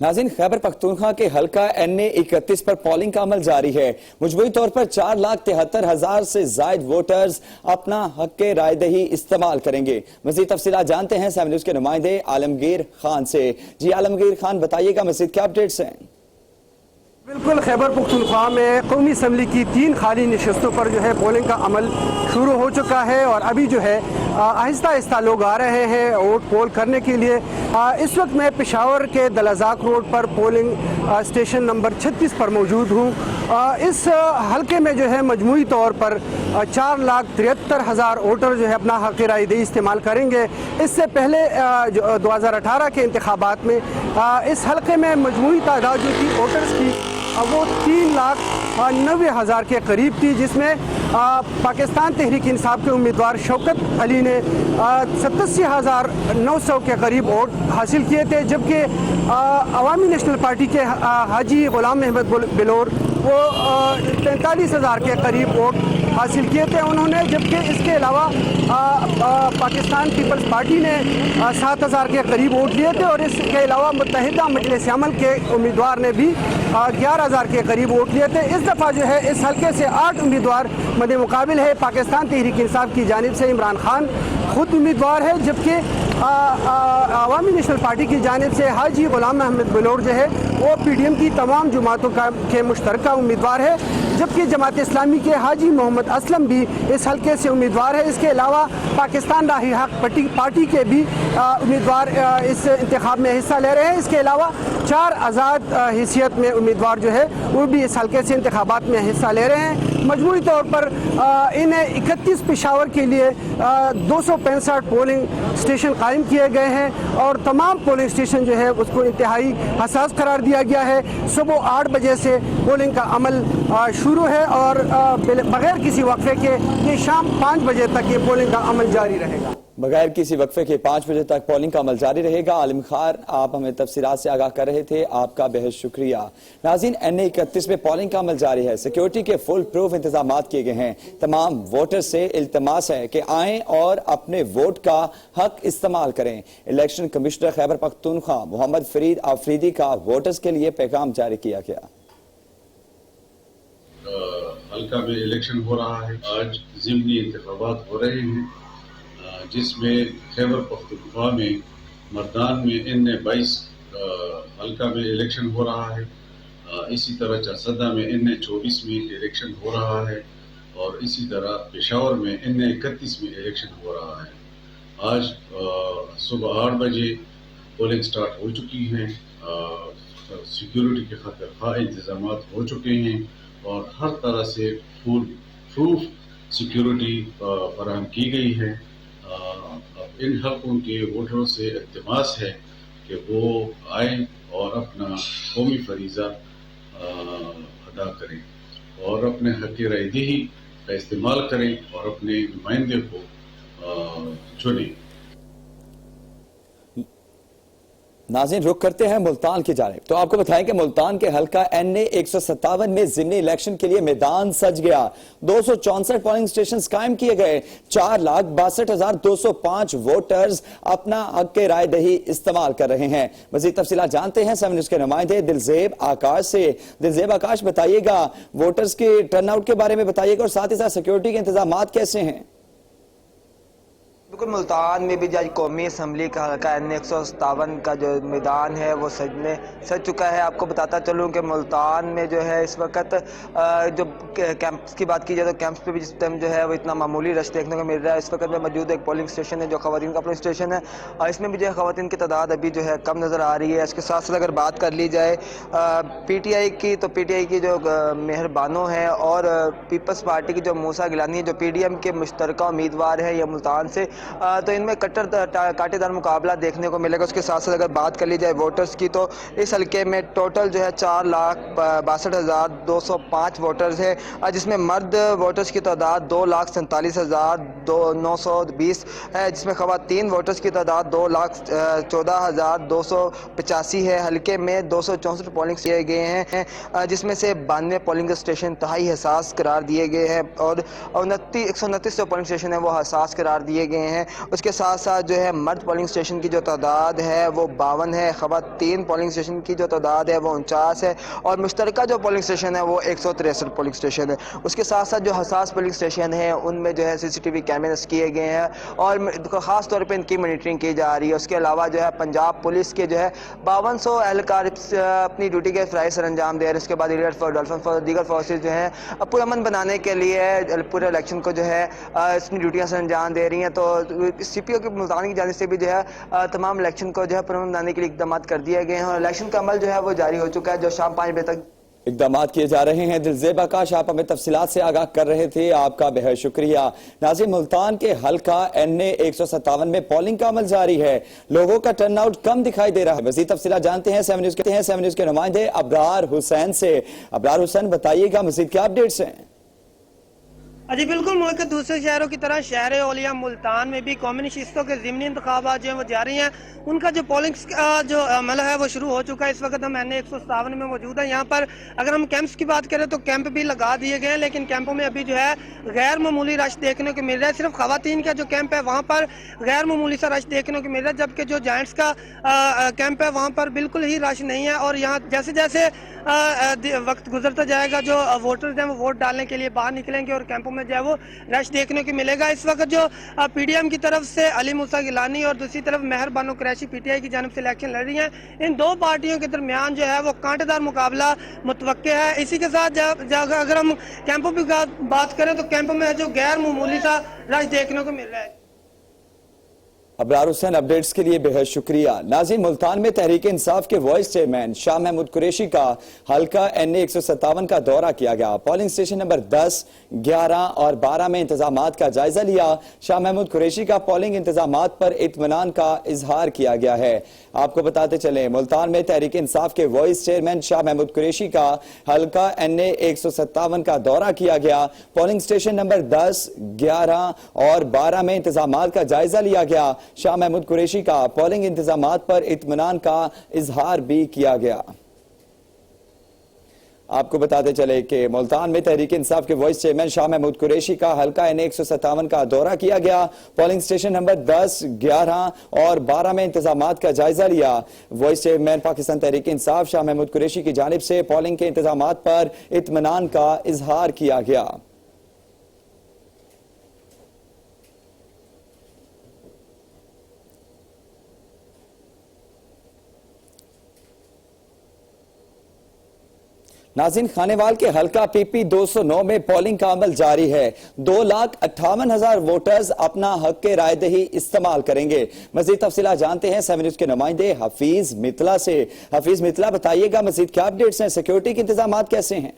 नाज़रीन, खैबर पख्तूनख्वा के हल्का NA 31 पर पोलिंग का अमल जारी है। मजमूई तौर पर 4,73,000 से जायद वोटर्स अपना हक रायदही इस्तेमाल करेंगे। मजीद तफसीलात जानते हैं 7 न्यूज के नुमाइंदे आलमगीर खान से। जी आलमगीर खान, बताइएगा मजीद क्या अपडेट्स हैं? बिल्कुल, खैबर पख्तूनख्वा में कौमी असम्बली की 3 खाली नशस्तों पर जो है पोलिंग का अमल शुरू हो चुका है और अभी जो है आहिस्ता आहिस्ता लोग आ रहे हैं वोट पोल करने के लिए। इस वक्त मैं पेशावर के दलाजाक रोड पर पोलिंग स्टेशन नंबर 36 पर मौजूद हूँ। इस हल्के में जो है मजमूई तौर पर 4,73,000 वोटर जो है अपना हक रायदही इस्तेमाल करेंगे। इससे पहले 2018 के इंतखाबात में इस हल्के में मजमूई तादाद जो थी वोटर्स की वो 3,90,000 के करीब थी, जिसमें पाकिस्तान तहरीक इंसाफ के उम्मीदवार शौकत अली ने 87,900 के करीब वोट हासिल किए थे, जबकि अवामी नेशनल पार्टी के हाजी गुलाम अहमद बिलोर वो 43,000 के करीब वोट हासिल किए थे उन्होंने। जबकि इसके अलावा पाकिस्तान पीपल्स पार्टी ने 7,000 के करीब वोट लिए थे और इसके अलावा मुत्तहिदा मजलिस अमल के उम्मीदवार ने भी 11,000 के करीब वोट लिए थे। इस दफ़ा जो है इस हल्के से 8 उम्मीदवार मद्दे मुकाबिल है। पाकिस्तान तहरीक इंसाफ की जानिब से इमरान खान खुद उम्मीदवार है, जबकि अवामी नेशनल पार्टी की जानिब से हाजी गुलाम अहमद बिलोर जो है वो PDM की तमाम जमातों के मुश्तरका उम्मीदवार है, जबकि जमात इस्लामी के हाजी मोहम्मद असलम भी इस हल्के से उम्मीदवार है। इसके अलावा पाकिस्तान राही हक पार्टी के भी उम्मीदवार इस इंतखाब में हिस्सा ले रहे हैं। इसके अलावा 4 आज़ाद हैसियत में उम्मीदवार जो है वो भी इस हल्के से इंतखाबात में हिस्सा ले रहे हैं। मजमूई तौर पर इन्हें 31 पेशावर के लिए 265 पोलिंग स्टेशन कायम किए गए हैं और तमाम पोलिंग स्टेशन जो है उसको इंतहाई हसास करार दिया गया है। सुबह 8 बजे से पोलिंग का अमल शुरू है और बगैर किसी वक्फे के ये शाम 5 बजे तक ये पोलिंग का अमल जारी रहेगा। बगैर किसी वक्फे के 5 बजे तक पोलिंग का अमल जारी रहेगा। आलिम खान, आप हमें तफसीलात से आगाह कर रहे थे, आपका बेहद शुक्रिया। नाज़रीन, NA 31 में पोलिंग का अमल जारी है। सिक्योरिटी के फुल प्रूफ इंतजाम किए गए हैं। तमाम वोटर्स से इल्तमास है कि आएँ और अपने वोट का हक इस्तेमाल करें। इलेक्शन कमिश्नर खैबर पख्तूनख्वा मोहम्मद फरीद आफरीदी का वोटर्स के लिए पैगाम जारी किया गया। हल्का में इलेक्शन हो रहा है, आज ज़िमनी इंतखाबात हो रहे हैं, जिसमें खैबर पख्तूनख्वा में मर्दान में NA 22 हल्का में इलेक्शन हो रहा है। इसी तरह चासदा में NA 24 में इलेक्शन हो रहा है और इसी तरह पेशावर में NA 31 में इलेक्शन हो रहा है। आज सुबह 8 बजे पोलिंग स्टार्ट हो चुकी है। सिक्योरिटी के खातिर खा इंतजाम हो चुके हैं और हर तरह से फुल प्रूफ सिक्योरिटी फराहम की गई है। इन हकों के वोटरों से इल्तिमास है कि वो आए और अपना कौमी फरीज़ा अदा करें और अपने हक रायदही का इस्तेमाल करें और अपने नुमाइंदे को चुनें। नाज़रीन, रुख करते हैं मुल्तान की जानिब। तो आपको बताएं कि मुल्तान के हल्का NA 157 में ज़िमनी इलेक्शन के लिए मैदान सज गया। 264 पोलिंग स्टेशन कायम किए गए। 4,62,205 वोटर्स अपना हक रायदही इस्तेमाल कर रहे हैं। मजीद तफसीलात जानते हैं 7 न्यूज के नुमाइंदे दिलजेब आकाश से। दिलजेब आकाश, बताइएगा वोटर्स के टर्नआउट के बारे में बताइएगा और साथ ही साथ सिक्योरिटी के इंतजाम कैसे हैं? बिल्कुल, मुल्तान में भी आज कौमी असम्बली का हल्का NA 157 का जो मैदान है वो सज चुका है। आपको बताता चलूँ कि मुल्तान में जो है इस वक्त जो कैंप्स की बात की जाए तो कैंप्स पे भी जिस टाइम जो है वो इतना मामूली रश देखने को मिल रहा है। इस वक्त में मौजूद एक पोलिंग स्टेशन है जो ख़वातीन का पोलिंग स्टेशन है और इसमें भी जो है ख़वातीन की तादाद अभी जो है कम नज़र आ रही है। इसके साथ साथ अगर बात कर ली जाए PTI की, तो PTI की जो मेहरबानों हैं और पीपल्स पार्टी की जो मूसा गिलानी है जो PDM के मुश्तरका उम्मीदवार है या मुल्तान से, तो इनमें कट्टर कांटेदार मुकाबला देखने को मिलेगा। उसके साथ साथ अगर बात कर ली जाए वोटर्स की तो इस हल्के में टोटल जो है 4,62,205 वोटर्स है, जिसमें मर्द वोटर्स की तादाद 2,47,920 है, जिसमें ख़वातीन वोटर्स की तादाद 2,14,285 है। हल्के में 264 पोलिंग किए गए हैं, जिसमें से 92 पोलिंग स्टेशन इंतहाई हसास करार दिए गए हैं और 129 जो पोलिंग स्टेशन है वो हसास करार दिए गए हैं। हैं। उसके साथ साथ जो है मर्द पोलिंग स्टेशन की जो तादाद है वो 52 है, ख़वातीन पोलिंग स्टेशन की जो तादाद है वो 49 है और मुश्तरका जो पोलिंग स्टेशन है वो 163 पोलिंग स्टेशन है। उसके साथ साथ जो हसास पोलिंग स्टेशन है उनमें जो है CCTV कैमरास किए गए हैं और ख़ास तौर पर इनकी मॉनिटरिंग की जा रही है। उसके अलावा जो है पंजाब पुलिस के जो है 5200 एहलकार अपनी ड्यूटी के फ़राइज़ सर अंजाम दे रहे हैं। उसके बाद दीगर फोर्सेज जो हैं पुरअमन बनाने के लिए पूरे इलेक्शन को जो है अपनी ड्यूटियाँ सर अंजाम दे रही हैं। तो CPO की मुल्तान की जानिब से भी जो है तमाम इलेक्शन को जो है पुरअमन बनाने के लिए इक़दाम कर दिए गए हैं और इलेक्शन का अमल जो है वो जारी हो चुका है, जो शाम 5 बजे तक इकदाम किए जा रहे हैं। दिलजेब आकाश, आप हमें तफसीलात से आगाह कर रहे थे, आपका बेहद शुक्रिया। नाज़रीन, मुल्तान के हल्का NA 157 में पोलिंग का अमल जारी है, लोगों का टर्नआउट कम दिखाई दे रहा है। मज़ीद तफसीलात जानते हैं 7 न्यूज़ के नुमाइंदे अबरार हुसैन से। अबरार हुसैन, बताइएगा मज़ीद क्या अपडेट्स हैं? जी बिल्कुल, मुल्क के दूसरे शहरों की तरह शहर औलिया मुल्तान में भी कौमी नशिस्तों के ज़िमनी इंतखाबात जो है वो जारी हैं। उनका जो पोलिंग जो अमल है वो शुरू हो चुका है। इस वक्त हम NA 157 में मौजूद हैं। यहाँ पर अगर हम कैंप्स की बात करें तो कैंप भी लगा दिए गए हैं, लेकिन कैंपों में अभी जो है गैर मामूली रश देखने को मिल रहा है। सिर्फ खवातीन का जो कैंप है वहाँ पर गैर मामूली सा रश देखने को मिल रहा है, जबकि जो जेंट्स का कैंप है वहाँ पर बिल्कुल ही रश नहीं है। और यहाँ जैसे जैसे वक्त गुजरता जाएगा जो वोटर्स हैं वो वोट डालने के लिए बाहर निकलेंगे और कैंपों में जो है वो रश देखने को मिलेगा। इस वक्त जो PDM की तरफ से अली मूसा गिलानी और दूसरी तरफ मेहर बानो कुरैशी PTI की जानिब से इलेक्शन लड़ रही हैं, इन दो पार्टियों के दरमियान जो है वो कांटेदार मुकाबला मुतवक्के है। इसी के साथ अगर हम कैंपों की बात करें तो कैंपों में जो गैर मामूली सा रश देखने को मिल रहा है। अबरार हुसैन, अपडेट्स के लिए बेहद शुक्रिया। नाज़रीन, मुल्तान में तहरीक इंसाफ के वाइस चेयरमैन शाह महमूद कुरैशी का हल्का NA 157 का दौरा किया गया। पोलिंग स्टेशन नंबर 10, 11 और 12 में इंतजामात का जायजा लिया। शाह महमूद कुरैशी का पोलिंग इंतजामात पर इत्मीनान का इजहार किया गया है। आपको बताते चले, मुल्तान में तहरीक इंसाफ के वाइस चेयरमैन शाह महमूद कुरैशी का हल्का NA 157 का दौरा किया गया। पोलिंग स्टेशन नंबर 10, 11 और 12 में इंतजामात का जायजा लिया गया। शाह महमूद कुरैशी का पोलिंग इंतजामात पर इत्मीनान का इजहार भी किया गया। आपको बताते चले कि मुल्तान में तहरीक इंसाफ के वाइस चेयरमैन शाह महमूद कुरैशी का हल्का NA 157 का दौरा किया गया। पोलिंग स्टेशन नंबर 10, 11 और 12 में इंतजामात का जायजा लिया। वाइस चेयरमैन पाकिस्तान तहरीक इंसाफ शाह महमूद कुरैशी की जानिब से पोलिंग के इंतजामात पर इत्मीनान का इजहार किया गया। नाज़रीन, खानेवाल के हल्का PP 209 में पोलिंग का अमल जारी है। 2,58,000 वोटर्स अपना हक के रायदही इस्तेमाल करेंगे। मजीद तफसीला जानते हैं 7 न्यूज़ के नुमाइंदे हफीज मितला से। हफीज मितला, बताइएगा मजीद क्या अपडेट्स हैं, सिक्योरिटी के इंतजाम कैसे हैं?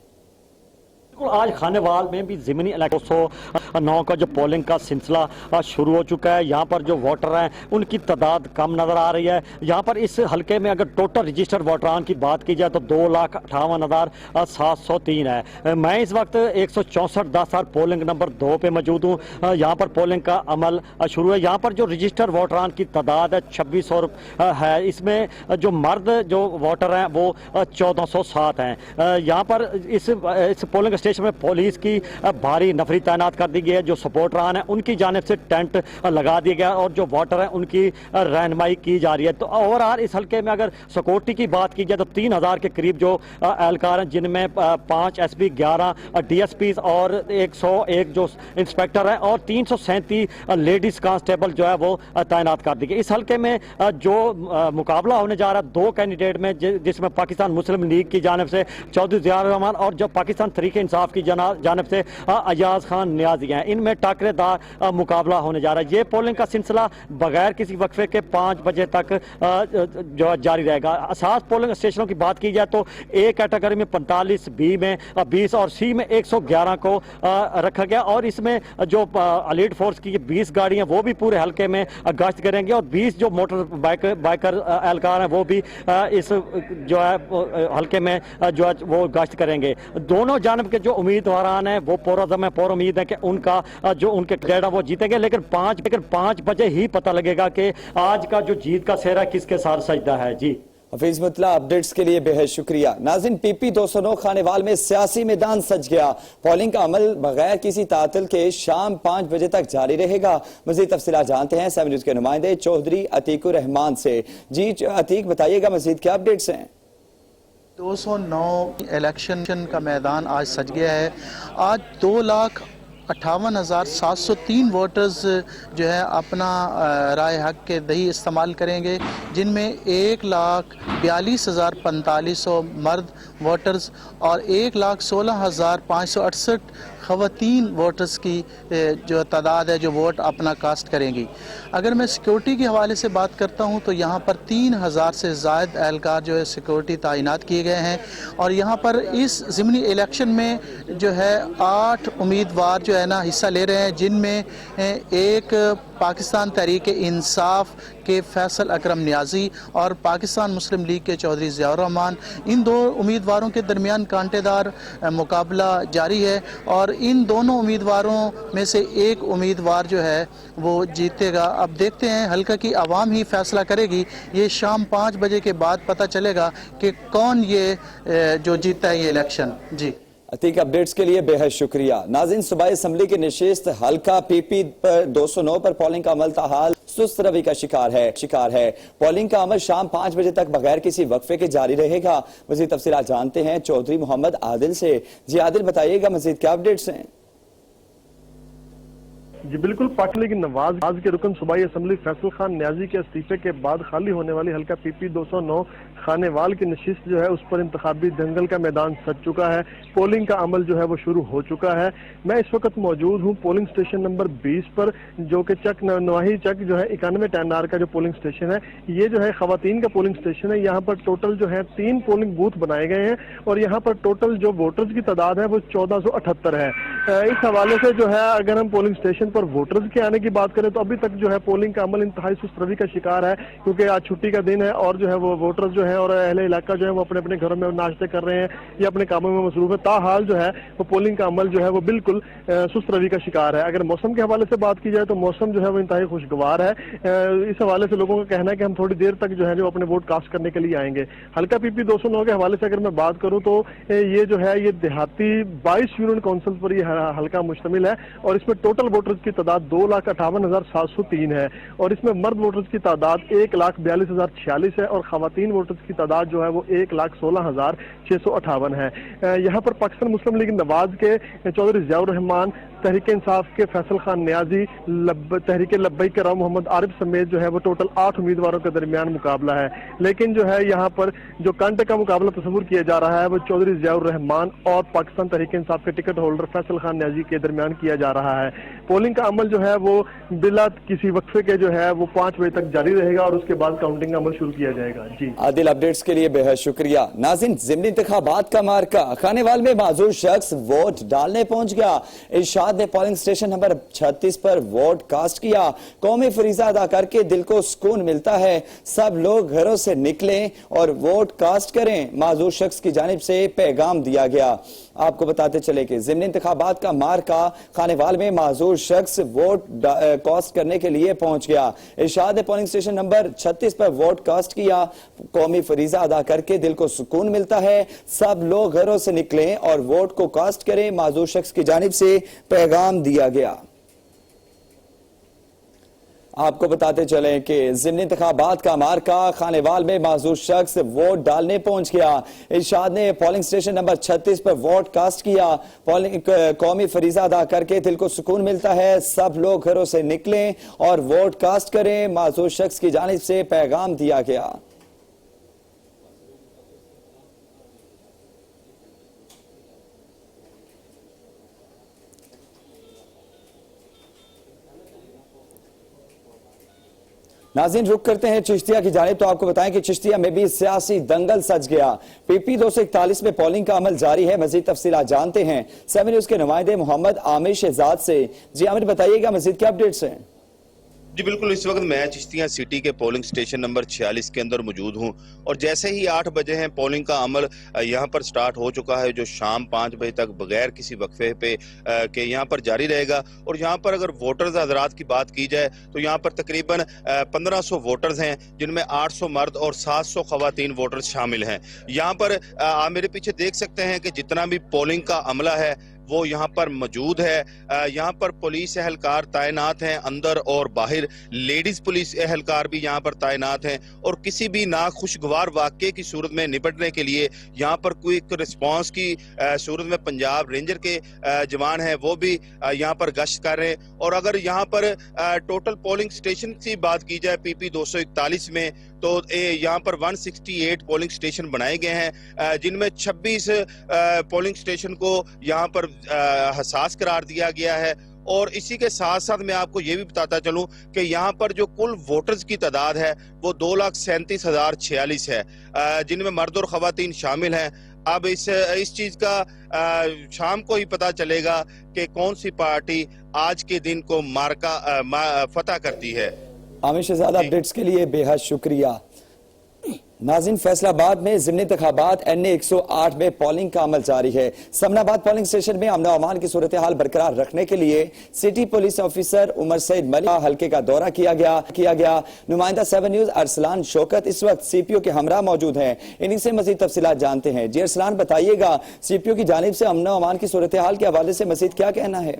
आज खानेवाल में भी ज़िमनी इलाके 209 का जो पोलिंग का सिलसिला शुरू हो चुका है। यहाँ पर जो वोटर हैं उनकी तादाद कम नज़र आ रही है। यहाँ पर इस हल्के में अगर टोटल रजिस्टर्ड वोटरान की बात की जाए तो 2,58,703 है। मैं इस वक्त 164-10 पोलिंग नंबर 2 पे मौजूद हूँ। यहाँ पर पोलिंग का अमल शुरू है। यहाँ पर जो रजिस्टर्ड वोटरान की तादाद है 2600 है। इसमें जो मर्द जो वोटर हैं वो 1407 हैं। यहाँ पर इस पोलिंग स्टेशन में पुलिस की भारी नफरी तैनात कर दी गई है। जो सपोर्टरान है उनकी जानिब से टेंट लगा दिया गया और जो वोटर हैं उनकी रहनुमाई की जा रही है। तो ओवरऑल इस हल्के में अगर सिक्योरिटी की बात की जाए तो 3,000 के करीब जो एहलकार हैं, जिनमें 5 SP, 11 DSPs और 101 जो इंस्पेक्टर हैं और 337 लेडीज कांस्टेबल जो है वो तैनात कर दी गई। इस हल्के में जो मुकाबला होने जा रहा है 2 कैंडिडेट में, जिसमें पाकिस्तान मुस्लिम लीग की जानिब से चौधरी ज़ियाउर रहमान और जो पाकिस्तान तहरीक इंसाफ की जानिब से अयाज खान नियाजी हैं। इनमें टाकरेदार मुकाबला होने जा रहा है। ये पोलिंग का सिलसिला बगैर किसी वक्फे के 5 बजे तक जो जारी रहेगा। असास पोलिंग स्टेशनों की बात की जाए तो A कैटेगरी में 45, B में 20 और C में 111 को रखा गया और इसमें जो एलीट फोर्स की 20 गाड़ियां वो भी पूरे हल्के में गश्त करेंगे और 20 जो मोटर बाइकर एहलकार हैं वो भी इस जो है हल्के में जो है वो गश्त करेंगे। दोनों जानब के जो उम्मीदवारान हैं वो पुरअज़म है, पुर उम्मीद है कि उनका जो उनके कैंडिडेट वो जीतेंगे। लेकिन 5 बजे ही पता लगेगा कि आज का जो जीत का सेहरा किसके साथ सजदा है। जी हफीज मुतला अपडेट्स के लिए बेहद शुक्रिया। नाज़रीन, PP 209 खानेवाल में सियासी मैदान सज गया। पोलिंग का अमल बगैर किसी तातिल के शाम 5 बजे तक जारी रहेगा। मजीद तफसीलात जानते हैं 7 न्यूज़ के नुमाइंदे चौधरी अतीकुर रहमान से। जी अतीक, बताइएगा मजीद क्या अपडेट्स हैं? 209 इलेक्शन का मैदान आज सज गया है। आज 2,58,703 वोटर्स जो है अपना राय हक के दही इस्तेमाल करेंगे, जिनमें 1,42,45 मर्द वोटर्स और 1,16,568 ख़वातीन वोटर्स की जो तादाद है जो वोट अपना कास्ट करेंगी। अगर मैं सिक्योरिटी के हवाले से बात करता हूं तो यहाँ पर 3,000 से ज़ायद एहलकार जो है सिक्योरिटी तैनात किए गए हैं और यहाँ पर इस ज़िमनी इलेक्शन में जो है 8 उम्मीदवार जो है ना हिस्सा ले रहे हैं, जिनमें एक पाकिस्तान तहरीक इंसाफ के फैसल अकरम नियाजी और पाकिस्तान मुस्लिम लीग के चौधरी ज़ियाउर रहमान। इन दो उम्मीदवारों के दरमियान कांटेदार मुकाबला जारी है और इन दोनों उम्मीदवारों में से एक उम्मीदवार जो है वो जीतेगा। अब देखते हैं, हल्का की आवाम ही फैसला करेगी। ये शाम 5 बजे के बाद पता चलेगा कि कौन ये जो जीतता है ये इलेक्शन। जी अतीक, अपडेट्स के लिए बेहद शुक्रिया। नाज़रीन, सूबाई असम्बली की नशिस्त हल्का PP पर 209 पर पोलिंग का अमल ताहाल सुस्त रवि का शिकार है। पोलिंग का अमल शाम 5 बजे तक बगैर किसी वक्फे के जारी रहेगा। मजीद तफसीलात जानते हैं चौधरी मोहम्मद आदिल से। जी आदिल, बताइएगा मजीद क्या अपडेट्स हैं? जी बिल्कुल, पाकिस्तान लीग नवाज के रुकन सूबाई असम्बली फैसल खान न्याजी के इस्तीफे के बाद खाली होने वाली हल्का PP 209 खानेवाल की नशिस्त जो है उस पर इंतखाबी दंगल का मैदान सज चुका है। पोलिंग का अमल जो है वो शुरू हो चुका है। मैं इस वक्त मौजूद हूँ पोलिंग स्टेशन नंबर 20 पर, जो कि चक नवाही चक जो है 91 10R का जो पोलिंग स्टेशन है, ये जो है खवातीन का पोलिंग स्टेशन है। यहाँ पर टोटल जो है 3 पोलिंग बूथ बनाए गए हैं और यहाँ पर टोटल जो वोटर्स की तादाद है वो 1478 है। इस हवाले से जो है अगर हम पोलिंग स्टेशन पर वोटर्स के आने की बात करें तो अभी तक जो है पोलिंग का अमल इंतहाई सुस्त रवि का शिकार है, क्योंकि आज छुट्टी का दिन है और जो है वो वोटर्स जो है और अहले इलाका जो है वो अपने अपने घरों में नाश्ते कर रहे हैं या अपने कामों में मसरूफ है। ताहाल जो है वो पोलिंग का अमल जो है वो बिल्कुल सुस्त रवि का शिकार है। अगर मौसम के हवाले से बात की जाए तो मौसम जो है वो इंतहाई खुशगवार है। इस हवाले से लोगों का कहना है कि हम थोड़ी देर तक जो है जो अपने वोट कास्ट करने के लिए आएंगे। हल्का PP 209 के हवाले से अगर मैं बात करूं तो ये जो है ये देहाती 22 यूनियन काउंसिल पर ये हल्का मुश्तमिल है और इसमें टोटल वोटर्स की तादाद 2,58,703 है और इसमें मर्द वोटर्स की तादाद 1,42,046 है और खवातीन वोटर्स की तादाद जो है वो 1,16,658 है। यहाँ पर पाकिस्तान मुस्लिम लीग नवाज के चौधरी ज़ियाउर रहमान, तहरीक इंसाफ के फैसल खान न्याजी, तहरीक लब्बैक के राव मोहम्मद आरिफ समेत जो है वो टोटल 8 उम्मीदवारों के दरमियान मुकाबला है। लेकिन जो है यहाँ पर जो कांटे का मुकाबला तस्वुर किया जा रहा है वो चौधरी ज़ियाउर रहमान और पाकिस्तान तहरीक इंसाफ के टिकट होल्डर फैसल खान न्याजी के दरमियान किया जा रहा है। पोलिंग का अमल जो है वो बिला किसी वक्फे के जो है वो 5 बजे तक जारी रहेगा और उसके बाद काउंटिंग का अमल शुरू किया जाएगा। जी आदिल, अपडेट्स के लिए बेहद शुक्रिया। नाज़रीन, ज़िमनी इंतखाबात का मार्का खानेवाल में माजूर शख्स वोट डालने पहुंच गया। इरशाद ने पोलिंग स्टेशन नंबर 36 पर वोट कास्ट किया। कौमी फरीजा अदा करके दिल को सुकून मिलता है। सब लोग घरों से निकलें और वोट कास्ट करें, माजूर शख्स की जानिब से पैगाम दिया गया। आपको बताते चले कि ज़िमनी इंतखाबात का मार्का खानेवाल में माजूर शख्स वोट कास्ट करने के लिए पहुंच गया। इरशाद ने पोलिंग स्टेशन नंबर 36 पर वोट कास्ट किया। कौमी फरीजा अदा करके दिल को सुकून मिलता है। सब लोग घरों से निकलें और वोट को कास्ट करें, माजूर शख्स की जानिब से पैगाम दिया गया। आपको बताते चलें कि ज़िमनी इंतखाबात का मार्का खानेवाल में माजूर शख्स वोट डालने पहुंच गया। इरशाद ने पोलिंग स्टेशन नंबर 36 पर वोट कास्ट किया। कौमी फरीजा अदा करके दिल को सुकून मिलता है। सब लोग घरों से निकलें और वोट कास्ट करें, माजूर शख्स की जानिब से पैगाम दिया गया। नाज़रीन, रुक करते हैं चिश्तिया की जानिब तो आपको बताएं कि चिश्तिया में भी सियासी दंगल सज गया। PP 241 में पोलिंग का अमल जारी है। मजीद तफसीलात जानते हैं 7 न्यूज़ के नुमाइंदे मोहम्मद आमिर शहजाद से। जी आमिर, बताइएगा मजीद क्या अपडेट्स हैं? जी बिल्कुल, इस वक्त मैं चिश्तियाँ सिटी के पोलिंग स्टेशन नंबर 46 के अंदर मौजूद हूं और जैसे ही 8 बजे हैं पोलिंग का अमल यहां पर स्टार्ट हो चुका है, जो शाम 5 बजे तक बगैर किसी वक्फे पे के यहां पर जारी रहेगा। और यहां पर अगर वोटर्स हजरात की बात की जाए तो यहां पर तकरीबन 1500 वोटर्स हैं, जिनमें 800 मर्द और 700 खवातीन वोटर्स शामिल हैं। यहाँ पर आप मेरे पीछे देख सकते हैं कि जितना भी पोलिंग का अमला है वो यहाँ पर मौजूद है। यहाँ पर पुलिस एहलकार तैनात हैं अंदर और बाहर, लेडीज पुलिस एहलकार भी यहाँ पर तैनात हैं और किसी भी नाखुशगवार वाक़े की सूरत में निपटने के लिए यहाँ पर क्विक रिस्पांस की सूरत में पंजाब रेंजर के जवान हैं वो भी यहाँ पर गश्त कर रहे हैं। और अगर यहाँ पर टोटल पोलिंग स्टेशन की बात की जाए PP 241 में, तो यहाँ पर 168 पोलिंग स्टेशन बनाए गए हैं, जिनमें 26 पोलिंग स्टेशन को यहाँ पर हसास करार दिया गया है। और इसी के साथ साथ मैं आपको ये भी बताता चलूं कि यहाँ पर जो कुल वोटर्स की तादाद है वो 2,37,046 है, जिनमें मर्द और खवातीन शामिल हैं। अब इस चीज का शाम को ही पता चलेगा कि कौन सी पार्टी आज के दिन को फतह करती है। आमिर शहजाद, अपडेट्स के लिए बेहद शुक्रिया। नाज़रीन, फैसलाबाद में ज़िमनी इंतखाबात NA 108 में पोलिंग का अमल जारी है। समनाबाद पोलिंग स्टेशन में अमन अमान की सूरत हाल बरकरार रखने के लिए city police officer Umar Saeed Malik हल्के का दौरा किया गया। नुमाइंदा 7 न्यूज अरसलान शौकत इस वक्त CPO के हमरा मौजूद हैं, इन्हीं से मजीद तफसीलात जानते हैं। जी अरसलान, बताइएगा CPO की जानिब से अमन अमान की सूरत हाल के हवाले से मजीद क्या कहना है?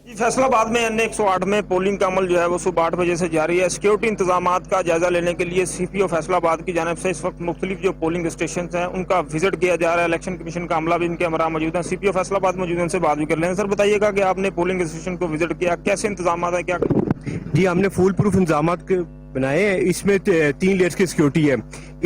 फैसलाबाद में NA 108 में पोलिंग का अमल जो है वो सुबह 8 बजे से जारी है। सिक्योरिटी इंतजामात का जायजा लेने के लिए CPO फैसलाबाद की जानिब से इस वक्त मुख्तलिफ जो पोलिंग स्टेशन हैं उनका विजिट किया जा रहा है। इलेक्शन कमीशन का अमला भी इनके हमरा मौजूद है। CPO फैसलाबाद मौजूद है, उनसे बात भी कर लें। सर, बताइएगा कि आपने पोलिंग स्टेशन को विजिट किया, कैसे इंतजाम है, क्या? जी, हमने फुल प्रूफ इंतजाम बनाए हैं। इसमें 3 लेयर्स की सिक्योरिटी है।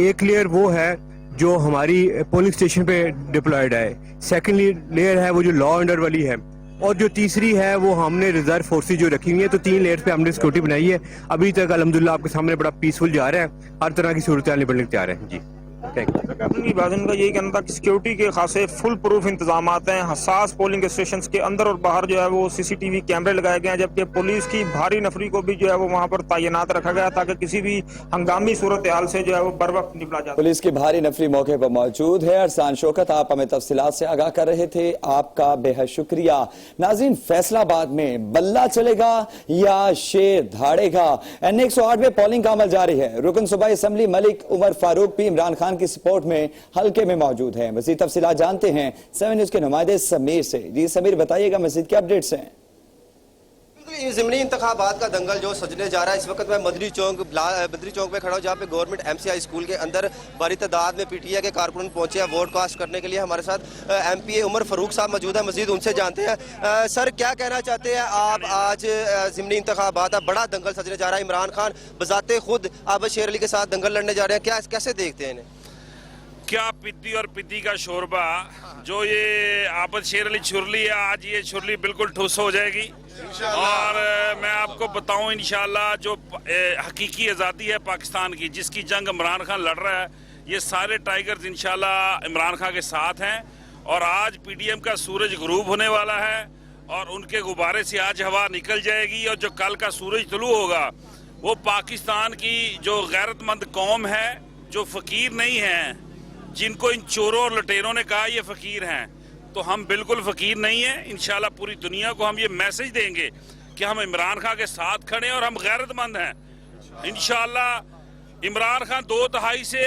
एक लेयर वो है जो हमारी पोलिंग स्टेशन पे डिप्लॉयड है, सेकेंड लेयर है वो जो लॉ एंड ऑर्डर वाली है, और जो तीसरी है वो हमने रिजर्व फोर्सेज जो रखी हुई है। तो 3 लेयर्स पे हमने सिक्योरिटी बनाई है। अभी तक अल्हम्दुलिल्लाह आपके सामने बड़ा पीसफुल जा रहा है, हर तरह की सूरत निपटने को तैयार है। जी, कैप्टन की बात इनका यही कहना था कि सिक्योरिटी के खासे फुल प्रूफ इंतजाम हैं। हसास पोलिंग स्टेशन के अंदर और बाहर जो है वो CCTV कैमरे लगाए गए हैं, जबकि पुलिस की भारी नफरी को भी जो है वो वहां पर तैनात रखा गया ताकि किसी भी हंगामी सूरत हाल से जो है वो बर वक्त निपटा जाए। पुलिस की भारी नफरी मौके पर मौजूद है। अरसान शौकत, आप हमें तफसीलात से आगाह कर रहे थे, आपका बेहद शुक्रिया। नाज़रीन, फैसलाबाद में बल्ला चलेगा या शेर धाड़ेगा? NA 108 में पोलिंग का अमल जारी है। रुकन सूबाई असम्बली मलिक उमर फारूक भी इमरान खान की सपोर्ट में हल्के में मौजूद हैं। मज़ीद तफसीलात जानते हैं 7 न्यूज के नुमाइंदे समीर से। जी समीर, बताइएगा मज़ीद क्या अपडेट्स हैं? ज़िमनी इंतखाबात का दंगल जो सजने जा रहा है, इस वक्त मैं मदरी चौक में खड़ा हूँ, जहाँ पे गवर्नमेंट MCI स्कूल के अंदर बड़ी तादाद में PTI के कारकुन पहुंचे हैं वोट कास्ट करने के लिए। हमारे साथ MPA उमर फारूक साहब मौजूद है, मजीद उनसे जानते हैं। सर, क्या कहना चाहते हैं आप? आज ज़िमनी इंतखाबात बड़ा दंगल सजने जा रहा है, इमरान खान बजाते खुद अब शेर अली के साथ दंगल लड़ने जा रहे हैं, कैसे देखते हैं इन्हें? क्या पिद्दी और पिद्दी का शोरबा, जो ये आपद शेर अली छुरली है, आज ये छुरली बिल्कुल ठुस हो जाएगी। और मैं आपको बताऊं, इंशाल्लाह जो हकीकी आज़ादी है पाकिस्तान की, जिसकी जंग इमरान खान लड़ रहा है, ये सारे टाइगर्स इंशाल्लाह इमरान खान के साथ हैं। और आज PDM का सूरज गुरूब होने वाला है और उनके गुब्बारे से आज हवा निकल जाएगी। और जो कल का सूरज तुलू होगा वो पाकिस्तान की जो गैरतमंद कौम है, जो फ़कीर नहीं है, जिनको इन चोरों और लुटेरों ने कहा ये फ़कीर हैं, तो हम बिल्कुल फ़कीर नहीं हैं। इंशाल्लाह पूरी दुनिया को हम ये मैसेज देंगे कि हम इमरान खान के साथ खड़े हैं और हम गैरतमंद हैं। इंशाल्लाह इमरान खान 2 तिहाई से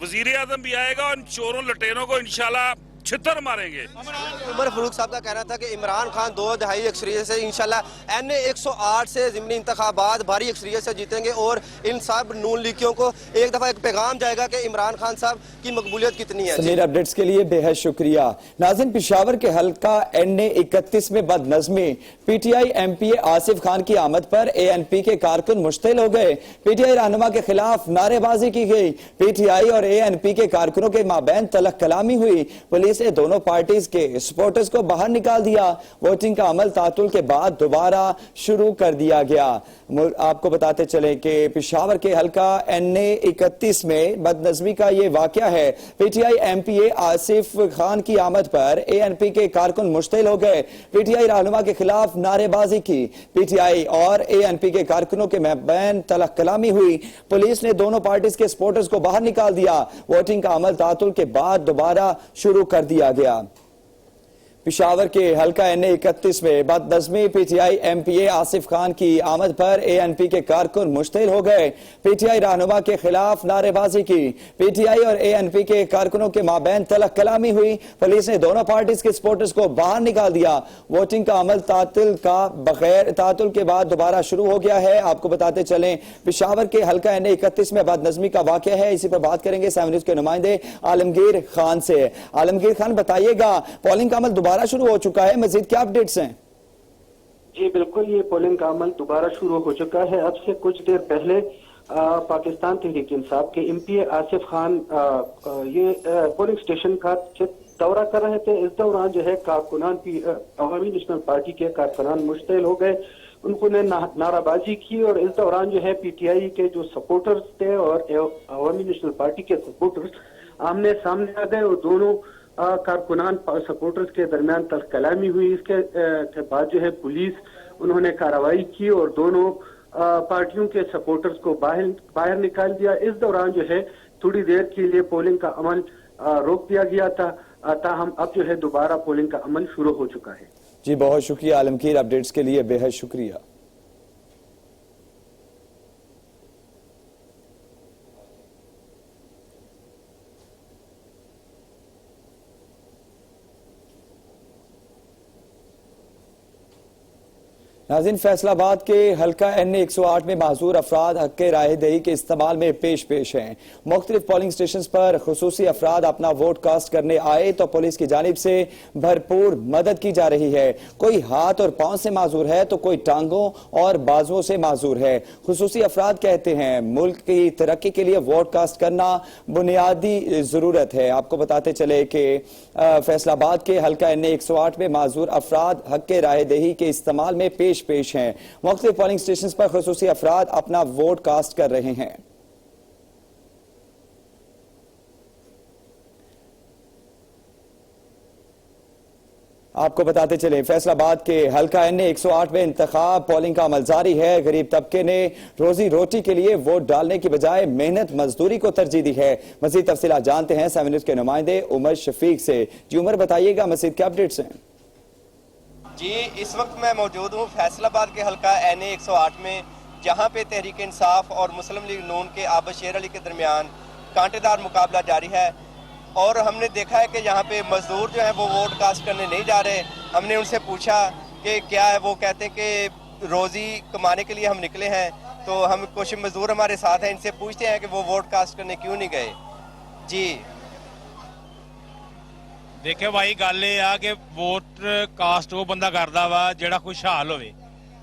वज़ीर आज़म भी आएगा और इन चोरों लुटेरों को इंशाल्लाह छितर मारेंगे। उमर फारूक साहब का कहना था कि इमरान खान 2 तिहाई अक्सरियत से इंशाल्लाह NA 108 से ज़िमनी इंतखाबात भारी अक्सरियत से जीतेंगे और इन सब नून लीगियों को एक दफ़ा एक पैगाम जाएगा कि इमरान खान साहब की मकबूलियत कितनी है। समीर, अपडेट्स के लिए बेहद शुक्रिया। नाज़रीन, पेशावर के हल्का NA 31 में बदनज़मी, PTI MPA आसिफ खान की आमद पर ANP के कारकुन मुश्तिल हो गए। PTI रहनुमा के खिलाफ नारेबाजी की गई। PTI और ANP के कारकुनों के माबैन तलख कलामी हुई। पुलिस पुलिस ने दोनों पार्टीज के सपोर्टर्स को बाहर निकाल दिया। वोटिंग का अमल तातुल के बाद दोबारा शुरू कर दिया गया। आपको बताते चले कि पेशावर के हल्का NA 31 में बदनज़मी का ये वाकया है। PTI MPA आसिफ खान की आमद पर ANP के कारकुन मुश्तिल हो गए। PTI रहनुमा के खिलाफ नारेबाजी की। PTI और ANP के कारकुनों के मबैन तलख कलामी हुई। पुलिस ने दोनों पार्टीज के सपोर्टर्स को बाहर निकाल दिया। वोटिंग का अमल तातुल के बाद दोबारा शुरू कर दिया गया। पेशावर के हल्का NA 31 में बदनज़मी PTI MPA आसिफ खान की आमद पर ANP के कारकुन मुश्तिल हो गए। PTI रहनुमा के खिलाफ नारेबाजी की। PTI और ANP के कारकुनों के माबैन तलख कलामी हुई। पुलिस ने दोनों पार्टीज के सपोर्टर्स को बाहर निकाल दिया। वोटिंग का अमल तातुल के बाद दोबारा शुरू हो गया है। आपको बताते चलें पेशावर के हल्का NA 31 में बदनज़मी का वाकया है। इसी पर बात करेंगे 7 न्यूज़ के नुमाइंदे आलमगीर खान से। आलमगीर खान, बताइएगा, पोलिंग का अमल दोबारा शुरू हो चुका है, मजीद क्या अपडेट्स हैं? जी बिल्कुल, ये पोलिंग का अमल दोबारा शुरू हो चुका है। अब से कुछ देर पहले पाकिस्तान तहरीक इंसाफ के MPA आसिफ खान ये पोलिंग स्टेशन का दौरा कर रहे थे। इस दौरान जो है कारकुनान अवामी नेशनल पार्टी के कारकुनान मुश्तिल हो गए। उन्होंने नाराबाजी की और इस दौरान जो है PTI के जो सपोर्टर्स थे और अवामी नेशनल पार्टी के सपोर्टर्स आमने सामने आ गए और दोनों कारकुनान सपोर्टर्स के दरमियान तल्ख कलामी हुई। इसके बाद जो है पुलिस उन्होंने कार्रवाई की और दोनों पार्टियों के सपोर्टर्स को बाहर निकाल दिया। इस दौरान जो है थोड़ी देर के लिए पोलिंग का अमल रोक दिया गया था, ताहम अब जो है दोबारा पोलिंग का अमल शुरू हो चुका है। जी बहुत शुक्रिया आलमगीर, अपडेट्स के लिए बेहद शुक्रिया। नाज़रीन, फैसलाबाद के हल्का NA 108 में माजूर अफराद हक राय दही के इस्तेमाल में पेश हैं। मुख्तलिफ पोलिंग स्टेशन पर खुसूसी अफराद अपना वोट कास्ट करने आए तो पुलिस की जानिब से भरपूर मदद की जा रही है। कोई हाथ और पांव से माजूर है तो कोई टांगों और बाजुओं से माजूर है। खुसूसी अफराद कहते हैं मुल्क की तरक्की के लिए वोट कास्ट करना बुनियादी जरूरत है। आपको बताते चले कि फैसलाबाद के हल्का NA 108 में माजूर अफराद हक राय दही के इस्तेमाल में पेश हैं। मुख्तलिफ पोलिंग स्टेशन पर खुसूसी अफराद अपना वोट कास्ट कर रहे हैं। आपको बताते चले फैसलाबाद के हल्का NA 108 में इंतखाब पोलिंग का अमल जारी है। गरीब तबके ने रोजी रोटी के लिए वोट डालने की बजाय मेहनत मजदूरी को तरजीह दी है। मजीद तफसीलात जानते हैं 7 न्यूज़ के नुमाइंदे उमर शफीक से। जी उमर, बताइएगा मजीद क्या अपडेट्स हैं? जी, इस वक्त मैं मौजूद हूँ फैसलाबाद के हल्का NA 108 में, जहाँ पे तहरीक इंसाफ और मुस्लिम लीग नून के आबद शेर अली के दरमियान कांटेदार मुकाबला जारी है। और हमने देखा है कि यहाँ पे मजदूर जो है वो वोट कास्ट करने नहीं जा रहे। हमने उनसे पूछा कि क्या है, वो कहते हैं कि रोज़ी कमाने के लिए हम निकले हैं। तो हम कुछ मजदूर हमारे साथ हैं, इनसे पूछते हैं कि वो वोट कास्ट करने क्यों नहीं गए। जी देखिए भाई, गल ये आ कि वोट कास्ट वो बंदा करता वा ਜਿਹੜਾ खुशहाल होवे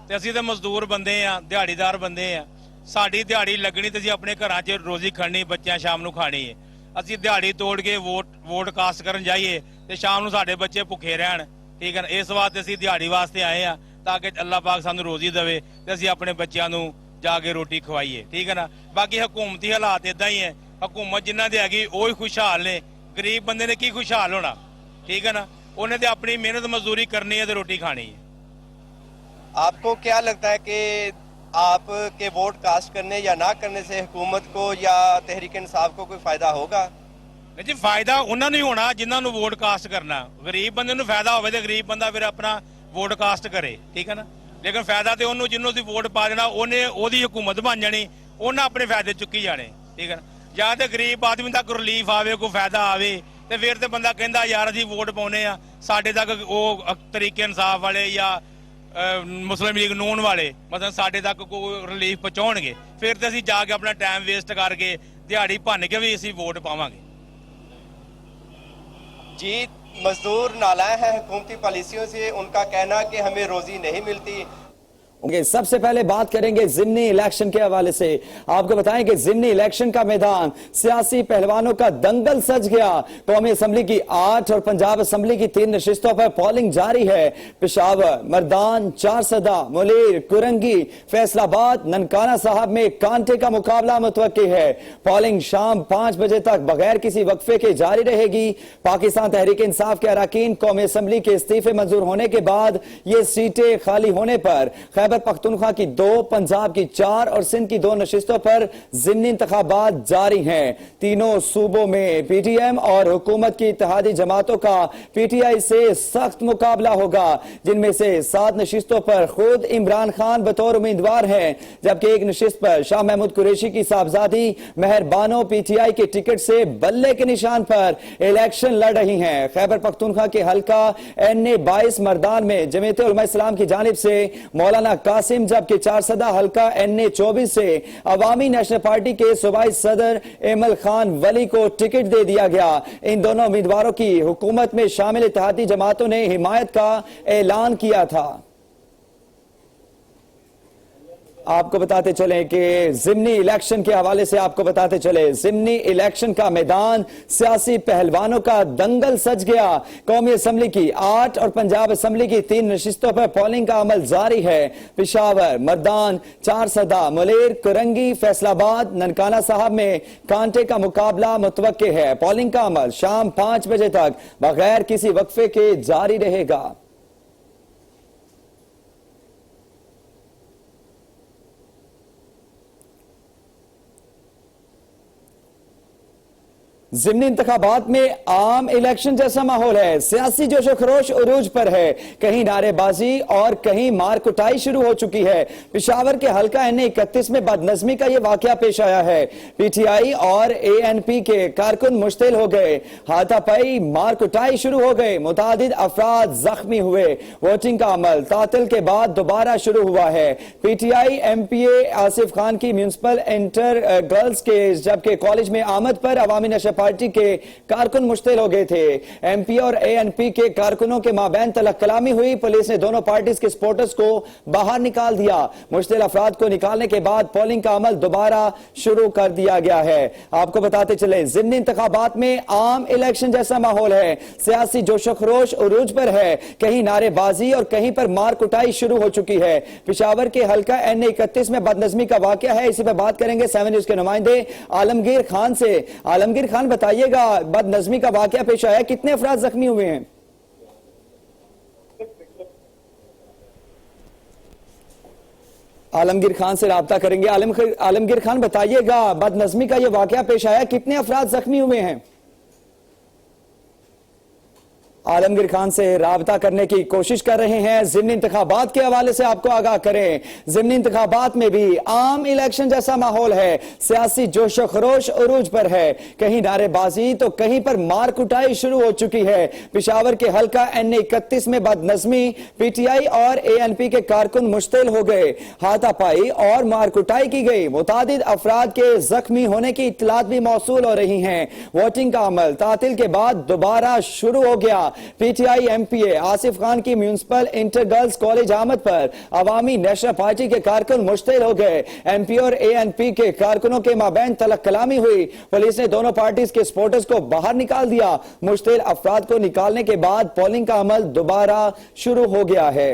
ਤੇ ਅਸੀਂ ਤੇ ਮਜ਼ਦੂਰ ਬੰਦੇ ਆ, ਦਿਹਾੜੀਦਾਰ ਬੰਦੇ ਆ। ਸਾਡੀ ਦਿਹਾੜੀ ਲੱਗਣੀ ਤੇ ਅਸੀਂ ਆਪਣੇ ਘਰਾਂ 'ਚ ਰੋਜ਼ੀ ਖਾਣੀ, ਬੱਚਿਆਂ ਸ਼ਾਮ ਨੂੰ ਖਾਣੀ ਹੈ। ਅਸੀਂ ਦਿਹਾੜੀ ਤੋੜ ਕੇ ਵੋਟ ਕਾਸਟ ਕਰਨ ਜਾਈਏ ਤੇ ਸ਼ਾਮ ਨੂੰ ਸਾਡੇ ਬੱਚੇ ਭੁੱਖੇ ਰਹਿਣ, ਠੀਕ ਹੈ ਨਾ। ਇਸ ਵਾਸਤੇ ਅਸੀਂ ਦਿਹਾੜੀ ਵਾਸਤੇ ਆਏ ਆ ਤਾਂ ਕਿ ਅੱਲਾਹ ਪਾਕ ਸਾਨੂੰ ਰੋਜ਼ੀ ਦੇਵੇ ਤੇ ਅਸੀਂ ਆਪਣੇ ਬੱਚਿਆਂ ਨੂੰ ਜਾ ਕੇ ਰੋਟੀ ਖਵਾਈਏ, ਠੀਕ ਹੈ ਨਾ। ਬਾਕੀ ਹਕੂਮਤੀ ਹਾਲਾਤ ਇਦਾਂ ਹੀ ਹੈ। ਹਕੂਮਤ ਜਿਨ੍ਹਾਂ ਦੇ ਹੈਗੀ ਉਹ ਹੀ ਖੁਸ਼ਹਾਲ ਨੇ, ਗਰੀਬ ਬੰਦੇ ਨੇ ਕੀ ਖੁਸ਼ਹਾਲ ਹੋਣਾ, ठीक है ना। उन्हें तो अपनी मेहनत मजदूरी करनी है तो रोटी खानी है। आपको क्या लगता है कि आपके वोट कास्ट करने या ना करने से हुकूमत को या तहरीक इंसाफ को कोई फायदा होगा? नहीं जी, फायदा उन्होंने ही होना जिन्होंने वोट कास्ट करना। गरीब बंदे नूं फायदा होवे तो गरीब बंदा फिर अपना वोट कास्ट करे, ठीक है ना। लेकिन फायदा तो उन्होंने जिन्होंने वोट पा देना, उन्हें ओदी हुकूमत बन जानी, उन्हें अपने फायदे चुकी जाने, ठीक है ना। या तो गरीब आदमी तक रिलीफ आवे, कोई फायदा आवे ਤੇ ਫਿਰ ਤੇ ਬੰਦਾ ਕਹਿੰਦਾ ਯਾਰ ਅਸੀਂ ਵੋਟ ਪਾਉਨੇ ਆ, ਸਾਡੇ ਤੱਕ ਉਹ ਤਰੀਕੇ ਇਨਸਾਫ ਵਾਲੇ ਜਾਂ ਮੁਸਲਿਮ ਲੀਗ ਨੂਨ ਵਾਲੇ ਮਤਲਬ ਸਾਡੇ ਤੱਕ ਕੋਈ ਰਿਲੀਫ ਪਹੁੰਚਾਉਣਗੇ, ਫਿਰ ਤੇ ਅਸੀਂ ਜਾ ਕੇ ਆਪਣਾ ਟਾਈਮ ਵੇਸਟ ਕਰਕੇ ਦਿਹਾੜੀ ਭੰਨ ਕੇ ਵੀ ਅਸੀਂ ਵੋਟ ਪਾਵਾਂਗੇ। जी, मजदूर नालायक है हुकूमती पॉलिसियों से। उनका कहना कि हमें रोजी नहीं मिलती। सबसे पहले बात करेंगे जिमनी इलेक्शन के हवाले से। आपको बताएं कि जिमनी इलेक्शन का मैदान सियासी पहलवानों का दंगल सज गया। कौमी असम्बली की 8 और पंजाब असम्बली की 3 नशिस्तों पर पोलिंग जारी है। पेशावर, मर्दान, चारसदा, मुलेर, कुरंगी, फैसलाबाद, ननकाना साहब में कांटे का मुकाबला मुतवक्की है। पोलिंग शाम 5 बजे तक बगैर किसी वक्फे के जारी रहेगी। पाकिस्तान तहरीक इंसाफ के अरकान कौमी असम्बली के इस्तीफे मंजूर होने के बाद ये सीटें खाली होने पर खैबर पख्तूनख्वा की 2, पंजाब की 4 और सिंध की 2 नशिस्तों पर जिमनी इंतखाबात जारी हैं। तीनों सूबों में पीटीएम और हुकूमत की इत्तेहादी जमातों का पीटीआई से सख्त मुकाबला होगा, जिनमें से 7 नशिस्तों पर खुद इमरान खान बतौर उम्मीदवार हैं, जबकि एक नशिस्त पर शाह महमूद कुरैशी की साहबजादी मेहरबानो पीटीआई के टिकट से बल्ले के निशान पर इलेक्शन लड़ रही हैं। खैबर पख्तूनख्वा के हल्का NA 22 मर्दान में जमीयत उलमा इस्लाम की जानिब से मौलाना कासिम, जबकि चारसदा हल्का NA 24 से अवामी नेशनल पार्टी के सूबाई सदर एमल खान वली को टिकट दे दिया गया। इन दोनों उम्मीदवारों की हुकूमत में शामिल इत्तेहादी जमातों ने हिमायत का ऐलान किया था। आपको बताते चले कि जिमनी इलेक्शन के हवाले से आपको बताते चले, जिमनी इलेक्शन का मैदान सियासी पहलवानों का दंगल सज गया। कौमी असम्बली की 8 और पंजाब असम्बली की 3 नशिस्तों पर पोलिंग का अमल जारी है। पेशावर, मर्दान, चारसदा, मुलेर, कुरंगी, फैसलाबाद, ननकाना साहब में कांटे का मुकाबला मुतवक्के है। पोलिंग का अमल शाम 5 बजे तक बगैर किसी वक्फे के जारी रहेगा। जिमनी इंतखाबात में आम इलेक्शन जैसा माहौल है। सियासी जोशो खरोश उरूज पर है। कहीं नारेबाजी और कहीं मार कुटाई शुरू हो चुकी है। पेशावर के हल्का NA 31 में बदनजमी का यह वाकया पेश आया है। पीटीआई और ANP के कारकुन मुश्तिल हो गए। हाथापाई, मार कुटाई शुरू हो गए। मुतादिद अफराद जख्मी हुए। वोटिंग का अमल तातिल के बाद दोबारा शुरू हुआ है। पीटीआई MPA आसिफ खान की म्यूनिसिपल इंटर गर्ल्स के जबकि कॉलेज में आमद पर अवामी नेशनल पार्टी के कारकुन मुश्तिल हो गए थे। MP और ANP के कारकुनों के माबैन तलक कलामी हुई। पुलिस ने दोनों पार्टीज के सपोर्टर्स को बाहर निकाल दिया। मुश्तिल अफराद को निकालने के बाद पोलिंग का अमल दोबारा शुरू कर दिया गया है। आपको बताते चले, जिमनी इंतखाबात में आम इलेक्शन जैसा माहौल है। सियासी जोशो खरोश उरूज पर है। कहीं नारेबाजी और कहीं पर मार कुटाई शुरू हो चुकी है। पेशावर के हल्का NA 31 में बदनजमी का वाकया है। इसी पर बात करेंगे 7 न्यूज के नुमाइंदे आलमगीर खान से। आलमगीर खान, बताइएगा, बदनजमी का वाकया पेश आया, कितने अफराद जख्मी हुए हैं? आलमगीर खान से राब्ता करेंगे। आलमगीर खान, बताइएगा, बदनजमी का यह वाकया पेश आया, कितने अफराद जख्मी हुए हैं? आलमगीर खान से राबता करने की कोशिश कर रहे हैं। जिमनी इंतखाबात के हवाले से आपको आगाह करें, जिमनी इंतखाबात में भी आम इलेक्शन जैसा माहौल है। सियासी जोशो खरोश उरूज पर है। कहीं नारेबाजी तो कहीं पर मार कुटाई शुरू हो चुकी है। पेशावर के हल्का NA 31 में बदनजमी, पीटीआई और ANP के कारकुन मुश्तिल हो गए। हाथापाई और मार कुटाई की गई। मुतादिद अफराद के जख्मी होने की इत्तलात भी मौसूल हो रही हैं। वोटिंग का अमल तातिल के बाद दोबारा शुरू हो गया। पीटीआई MPA आसिफ खान की म्यूनिसिपल इंटर गर्ल्स कॉलेज आमद पर अवामी नेशनल पार्टी के कारकुन मुश्तिल हो गए। MP और ANP के कारकुनों के माबैन तलक कलामी हुई। पुलिस ने दोनों पार्टीज के सपोर्टर्स को बाहर निकाल दिया। मुश्तिल अफराद को निकालने के बाद पोलिंग का अमल दोबारा शुरू हो गया है।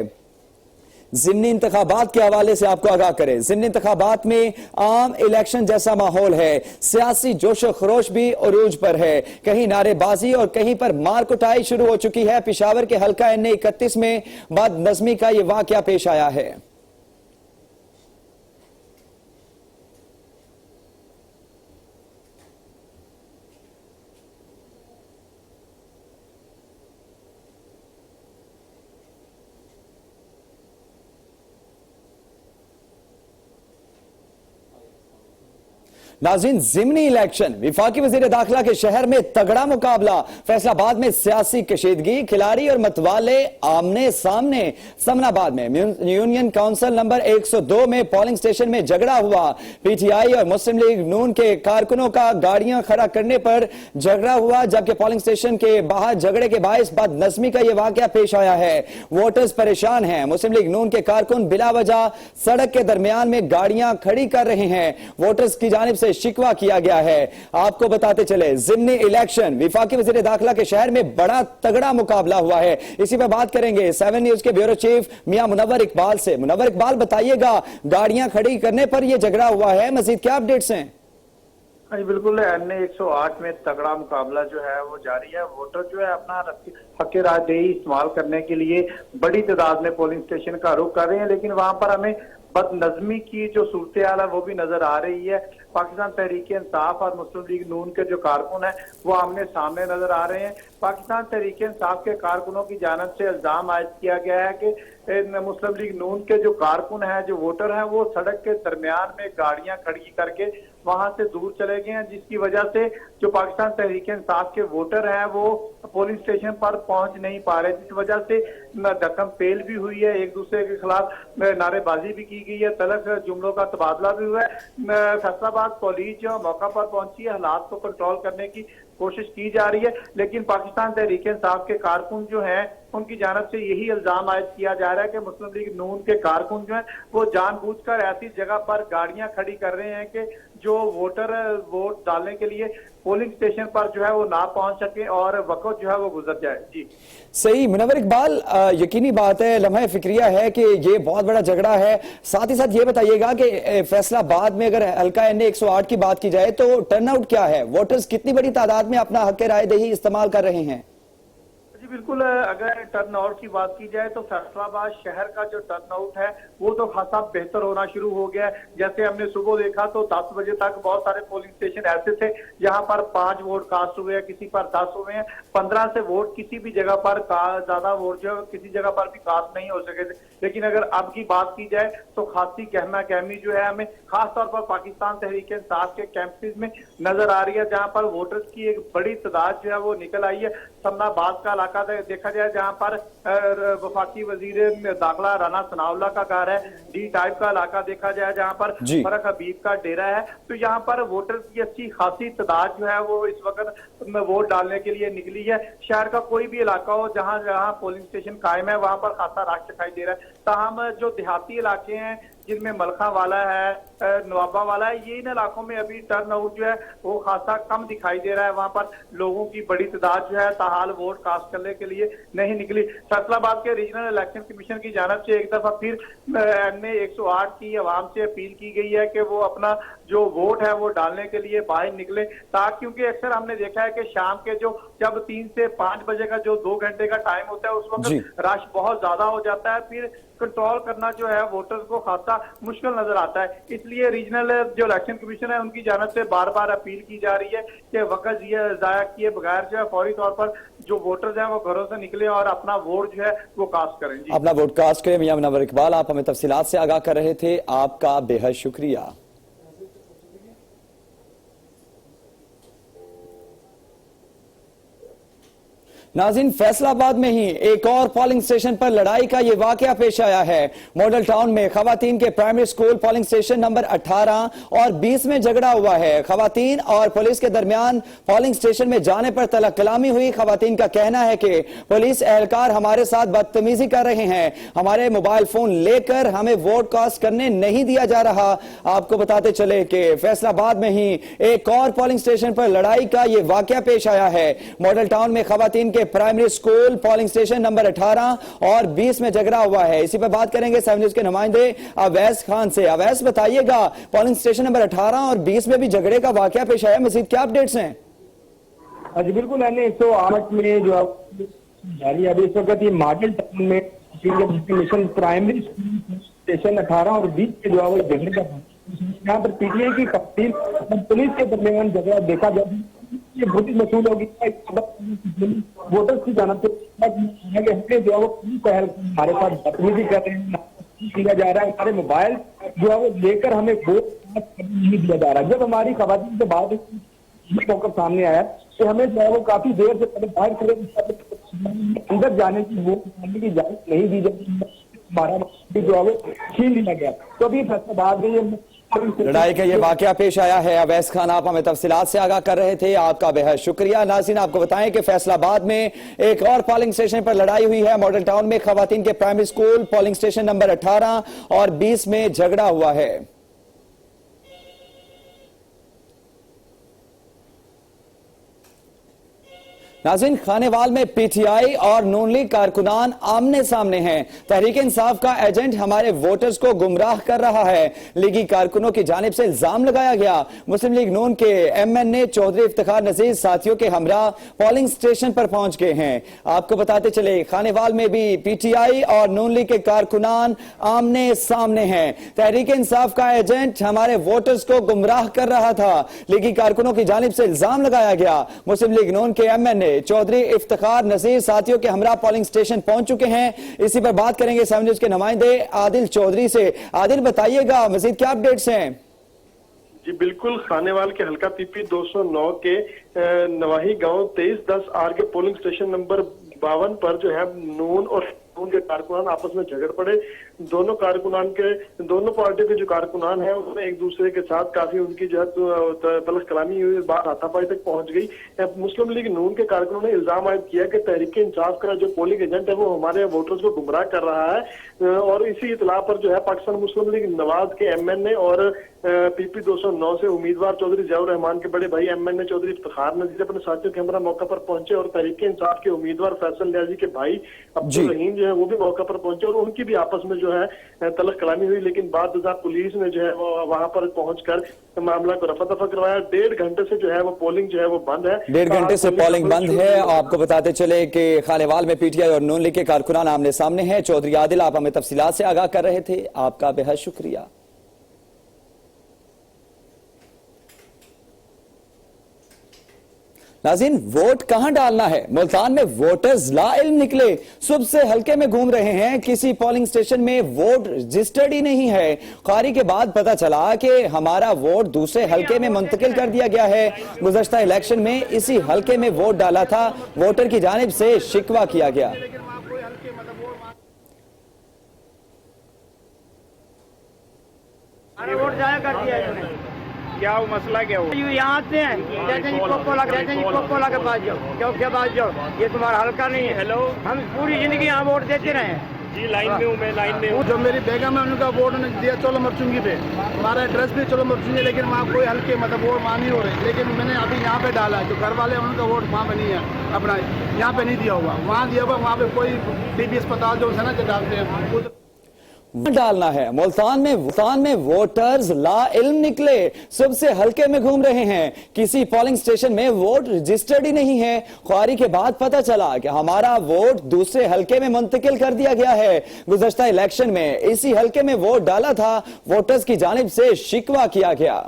जिमनी इंतखाबात के हवाले से आपको आगाह करें, जिमनी इंतखाबात में आम इलेक्शन जैसा माहौल है। सियासी जोशो खरोश भी उरूज पर है। कहीं नारेबाजी और कहीं पर मार कुटाई शुरू हो चुकी है। पेशावर के हल्का NA 31 में बदनजमी का यह वाकया पेश आया है। नाज़रीन, ज़िमनी इलेक्शन, विफाकी वज़ीर दाखिला के शहर में तगड़ा मुकाबला, फैसलाबाद में सियासी कशीदगी, खिलाड़ी और मतवाले आमने सामने। समनाबाद में यूनियन काउंसिल नंबर 102 में पोलिंग स्टेशन में झगड़ा हुआ। पीटीआई और मुस्लिम लीग नून के कारकुनों का गाड़ियां खड़ा करने पर झगड़ा हुआ, जबकि पोलिंग स्टेशन के बाहर झगड़े के बायस बदनज़मी का यह वाकया पेश आया है। वोटर्स परेशान हैं। मुस्लिम लीग नून के कारकुन बिला वजह सड़क के दरमियान में गाड़ियां खड़ी कर रहे हैं। वोटर्स की जानिब से शिकवा किया गया है। आपको बताते चले, ज़िमनी इलेक्शन, विफाकी वज़ीर दाखिला के शहर में बड़ा तगड़ा मुकाबला हुआ है। इसी पर बात करेंगे 7 न्यूज़ के ब्यूरो चीफ मियां मुनव्वर इकबाल से। मुनव्वर इकबाल, बताइएगा, गाड़ियां खड़ी करने पर यह झगड़ा हुआ है, मजीद क्या अपडेट्स हैं? जी बिल्कुल, NA 108 में तगड़ा मुकाबला जो है वो जारी है। वोटर जो है अपना हक रायदही इस्तेमाल करने के लिए बड़ी तादाद में पोलिंग स्टेशन का रुख कर रहे हैं, लेकिन वहां पर हमें बदनज़मी की जो सूरत हाल है वो भी नजर आ रही है। पाकिस्तान तहरीक इंसाफ और मुस्लिम लीग नून के जो कारकुन हैं वो आमने सामने नजर आ रहे हैं। पाकिस्तान तहरीक इंसाफ के कारकुनों की जानिब से इल्जाम आयद किया गया है कि मुस्लिम लीग नून के जो कारकुन हैं, जो वोटर हैं, वो सड़क के दरमियान में गाड़ियां खड़ी करके वहां से दूर चले गए हैं, जिसकी वजह से जो पाकिस्तान तहरीक इंसाफ के वोटर हैं वो पोलिंग स्टेशन पर पहुंच नहीं पा रहे, जिस वजह से धक्कम पेल भी हुई है, एक दूसरे के खिलाफ नारेबाजी भी की गई है, तलख जुमलों का तबादला भी हुआ है। फैसलाबाद पुलिस जो मौका पर पहुंची है, हालात को कंट्रोल करने की कोशिश की जा रही है, लेकिन पाकिस्तान तहरीक इंसाफ के कारकुन जो हैं उनकी जानब से यही इल्जाम आयद किया जा रहा है कि मुस्लिम लीग नून के कारकुन जो हैं वो जानबूझकर ऐसी जगह पर गाड़ियां खड़ी कर रहे हैं कि जो वोटर वोट डालने के लिए पोलिंग स्टेशन पर जो है वो ना पहुंच सके और वक्त जो है वो गुजर जाए। जी सही मुनव्वर इकबाल, यकीनी बात है, लम्हा फिक्रिया है कि ये बहुत बड़ा झगड़ा है। साथ ही साथ ये बताइएगा कि फैसलाबाद में अगर हल्का NA 108 की बात की जाए तो टर्नआउट क्या है? वोटर्स कितनी बड़ी तादाद में अपना हक रायदही इस्तेमाल कर रहे हैं? जी बिल्कुल, अगर टर्नआउट की बात की जाए तो फैसलाबाद शहर का जो टर्नआउट है वो तो खासा बेहतर होना शुरू हो गया है। जैसे हमने सुबह देखा तो 10 बजे तक बहुत सारे पोलिंग स्टेशन ऐसे थे जहां पर 5 वोट कास्ट हुए हैं, किसी पर 10 हुए हैं, 15 से वोट किसी भी जगह पर ज्यादा वोट जो किसी जगह पर भी कास्ट नहीं हो सके थे। लेकिन अगर अब की बात की जाए तो खासी कहमा कहमी जो है हमें खासतौर पर पाकिस्तान तहरीक इंसाफ के कैंपस में नजर आ रही है, जहां पर वोटर्स की एक बड़ी तादाद जो है वो निकल आई है। समनाबाद का इलाका देखा जाए जहां पर वफाकी वजीर दाखिला राना सनाउल्लाह का घर है, D टाइप का इलाका देखा जाए जहां पर फरक हबीब का डेरा है, तो यहाँ पर वोटर्स की अच्छी खासी तादाद जो है वो इस वक्त वोट डालने के लिए निकली है। शहर का कोई भी इलाका हो जहां जहां पोलिंग स्टेशन कायम है वहां पर खासा रश दिखाई दे रहा है। ताहम जो देहाती इलाके हैं जिनमें मलखा वाला है, नवाबा वाला है, ये इन इलाकों में अभी टर्नआउट जो है वो खासा कम दिखाई दे रहा है। वहां पर लोगों की बड़ी तादाद जो है ताहाल वोट कास्ट करने के लिए नहीं निकली। फैसलाबाद के रीजनल इलेक्शन कमीशन की जानब से एक दफा फिर NA 108 की आवाम से अपील की गई है कि वो अपना जो वोट है वो डालने के लिए बाहर निकले, ताकि क्योंकि अक्सर हमने देखा है कि शाम के जब 3 से 5 बजे का जो 2 घंटे का टाइम होता है उस वक्त रश बहुत ज्यादा हो जाता है, फिर कंट्रोल करना जो है वोटर्स को खासा मुश्किल नजर आता है। इसलिए रीजनल जो इलेक्शन कमीशन है उनकी जानब से बार बार अपील की जा रही है कि वक्त जाया किए बगैर जो है फौरी तौर पर जो वोटर्स हैं वो घरों से निकले और अपना वोट जो है वो कास्ट करें। जी अपना वोट कास्ट करें। मियां मुनव्वर इकबाल, आप हमें तफसीलात से आगाह कर रहे थे, आपका बेहद शुक्रिया। नाज़रीन, फैसलाबाद में ही एक और पोलिंग स्टेशन पर लड़ाई का यह वाकया पेश आया है। मॉडल टाउन में खवातीन के primary school polling station number 18 और 20 में झगड़ा हुआ है। खवातीन और पुलिस के दरमियान पोलिंग स्टेशन में जाने पर तलक कलामी हुई। खवातीन का कहना है कि पुलिस एहलकार हमारे साथ बदतमीजी कर रहे हैं, हमारे मोबाइल फोन लेकर हमें वोट कास्ट करने नहीं दिया जा रहा। आपको बताते चले कि फैसलाबाद में ही एक और पोलिंग स्टेशन पर लड़ाई का यह वाकया पेश आया है। मॉडल टाउन में खवातीन के primary school polling station number 18 और 20 में झगड़ा हुआ है। इसी पर बात करेंगे 7 न्यूज़ के नुमाइंदे अवैस खान से। अवैस, बताइएगा, पोलिंग स्टेशन नंबर 18 और 20 में भी झगड़े का वाकया पेश आया, मजीद क्या अपडेट्स हैं? जी बिल्कुल, NA 108 में जो जारी अभी इस वक्त ये मॉडल टाउन में प्राइमरी स्टेशन 18 और 20 के जो है वो झगड़े का यहाँ पर PTI की कप्तान पुलिस के दरमियान झगड़ा देखा जाए ये बहुत ही मशहूर होगी। वोटर्स की जानब से जो है वो हमारे साथ बदतमीजी कर रहे हैं, दिया जा रहा है, हमारे मोबाइल जो है वो लेकर हमें वोट नहीं दिया जा रहा। जब हमारी खवातीन से बात ये मौका सामने आया कि हमें जो है वो काफी देर से पहले बाहर खड़े अंदर जाने की वोट डालने की इजाजत नहीं दी जाती, हमारा जो है वो छीन लिया गया। तो अभी फैसलाबाद में ये लड़ाई का ये वाकया पेश आया है। अवैस खान, आप हमें तफसीलात से आगाह कर रहे थे, आपका बेहद शुक्रिया। नाज़रीन, आपको बताएं कि फैसलाबाद में एक और पोलिंग स्टेशन पर लड़ाई हुई है। मॉडल टाउन में खवातीन के primary school polling station number 18 और 20 में झगड़ा हुआ है। नाज़रीन, खानेवाल में पीटीआई और नून लीग कारकुनान आमने सामने हैं। तहरीक इंसाफ का एजेंट हमारे वोटर्स को गुमराह कर रहा है। लीगी कारकुनों की जानिब से इल्जाम लगाया गया। मुस्लिम लीग नून के एमएनए चौधरी इफ्तिखार नजीर साथियों के हमरा पोलिंग स्टेशन पर पहुंच गए हैं। आपको बताते चले, खानेवाल में भी पीटीआई और नून लीग के कारकुनान आमने सामने हैं। तहरीक इंसाफ का एजेंट हमारे वोटर्स को गुमराह कर रहा था। लीगी कारकुनों की जानिब से इल्जाम लगाया गया। मुस्लिम लीग नून के एमएनए चौधरी इफ्तिखार नजीर साथियों के हमरा पोलिंग स्टेशन पहुंच चुके हैं। इसी पर बात करेंगे 7 न्यूज़ के नुमाइंदे आदिल चौधरी से। आदिल, बताइएगा मजीद क्या अपडेट्स हैं? जी बिल्कुल, खानेवाल के हल्का पीपी 209 के नवाही गांव 2310 आर के पोलिंग स्टेशन नंबर 52 पर जो है नून और उनके कारकुनान आपस में झगड़ पड़े। दोनों पार्टी के जो कारकुनान है उसमें एक दूसरे के साथ काफी उनकी जो है तलख कलामी हुई, बात हाथापाई तक पहुंच गई। मुस्लिम लीग नून के कारकुनों ने इल्जाम आयद किया कि तहरीक इंसाफ का जो पोलिंग एजेंट है वो हमारे वोटर्स को गुमराह कर रहा है। और इसी इतला पर जो है पाकिस्तान मुस्लिम लीग नवाज के एमएनए और पीपी 209 से उम्मीदवार चौधरी जियाउर रहमान के बड़े भाई एमएनए चौधरी इफ्तिखार नजीर अपने साथियों के हमरा मौका पर पहुंचे और तहरीक इंसाफ के उम्मीदवार फैसल न्याजी के भाई अब्दुल रहीम जो है वो भी मौका पर पहुंचे और उनकी भी आपस में जो है तलख कलामी हुई। लेकिन बाद पुलिस ने जो है वहां पर पहुंचकर मामला को रफा दफा करवाया। 1.5 घंटे से जो है वो पोलिंग जो है वो बंद है। 1.5 घंटे से पोलिंग बंद है। आपको बताते चले कि खानेवाल में पीटीआई और नून लीग के कारकुनान आमने सामने हैं। चौधरी आदिल, आप हमें तफसीलात से आगाह कर रहे थे, आपका बेहद शुक्रिया। नाज़रीन, वोट कहां डालना है? मुल्तान में वोटर्स लाइल्म निकले, सुबह से हल्के में घूम रहे हैं। किसी पोलिंग स्टेशन में वोट रजिस्टर्ड ही नहीं है। ख्वारी के बाद पता चला कि हमारा वोट दूसरे हल्के में मुंतकिल कर दिया गया है। गुज़श्ता इलेक्शन में इसी हल्के में वोट डाला था, वोटर की जानिब से शिकवा किया गया। वोट जाया कर दिया है। क्या वो मसला क्या हो? यहाँ से कोकोला के पास जाओ, चौक के पास जाओ, ये तुम्हारा हल्का नहीं है। हेलो, हम पूरी जिंदगी यहाँ वोट देते रहे जी। लाइन में हूँ मैं, लाइन में हूँ। जो मेरी बेगम है उनका वोट उन्होंने दिया चलो मरचुंगी पे, हमारा एड्रेस भी चलो मरचुंगी, लेकिन वहाँ कोई हल्के मतलब वोट वहाँ नहीं हो रहे। लेकिन मैंने अभी यहाँ पे डाला है, जो घर वाले उनका वोट वहाँ पे नहीं है, अपना यहाँ पे नहीं दिया हुआ, वहाँ दिया हुआ। वहाँ पे कोई टीबी अस्पताल जो है ना जो डालते हैं डालना है। मुल्तान में वोटर्स लाइल्म निकले, सुबह से हल्के में घूम रहे हैं। किसी पोलिंग स्टेशन में वोट रजिस्टर्ड ही नहीं है। ख्वारी के बाद पता चला कि हमारा वोट दूसरे हल्के में मुंतकिल कर दिया गया है। गुज़श्ता इलेक्शन में इसी हल्के में वोट डाला था, वोटर्स की जानिब से शिकवा किया गया।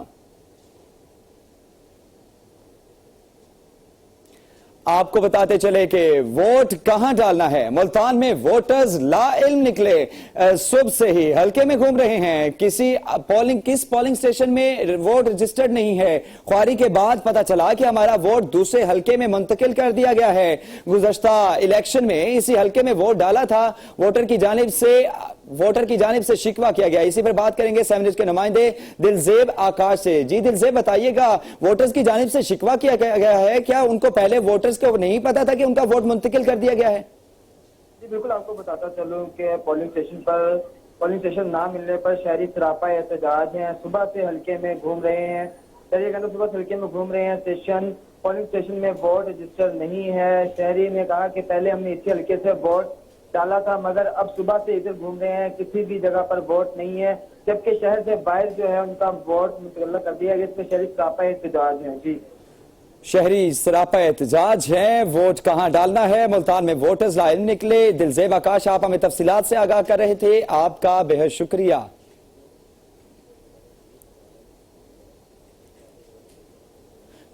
आपको बताते चले कि वोट कहां डालना है। मुल्तान में वोटर्स लाइल्म निकले, सुबह से ही हल्के में घूम रहे हैं। किस पोलिंग स्टेशन में वोट रजिस्टर्ड नहीं है। ख्वारी के बाद पता चला कि हमारा वोट दूसरे हल्के में मुंतकिल कर दिया गया है। गुज़श्ता इलेक्शन में इसी हल्के में वोट डाला था, वोटर की जानिब से शिकवा किया गया। इसी पर बात करेंगे 7 न्यूज़ के नुमाइंदे दिलजेब आकाश से। जी दिलजेब, बताइएगा, वोटर्स की जानिब से शिकवा किया गया है, क्या उनको पहले वोटर्स को नहीं पता था कि उनका वोट मुंतकिल कर दिया गया है? जी बिल्कुल, आपको बताता चलूं कि पोलिंग स्टेशन ना मिलने पर शहरी सरापा एहतजाज हैं। सुबह से हल्के में घूम रहे हैं, सुबह से हल्के में घूम रहे हैं। पोलिंग स्टेशन में वोट रजिस्टर नहीं है। शहरी ने कहा कि पहले हमने इसी हल्के से वोट डाला था, मगर अब सुबह से इधर घूम रहे हैं, किसी भी जगह पर वोट नहीं है, जबकि शहर से बाहर जो है उनका वोट मुतल्ला कर दिया गया। इसमें शहरी सरापा एहतजाज है। जी, शहरी सरापा एहतजाज है। वोट कहां डालना है? मुल्तान में वोटर्स लाइल्म निकले। दिलजेब आकाश, आप हमें तफसीलात से आगाह कर रहे थे, आपका बेहद शुक्रिया।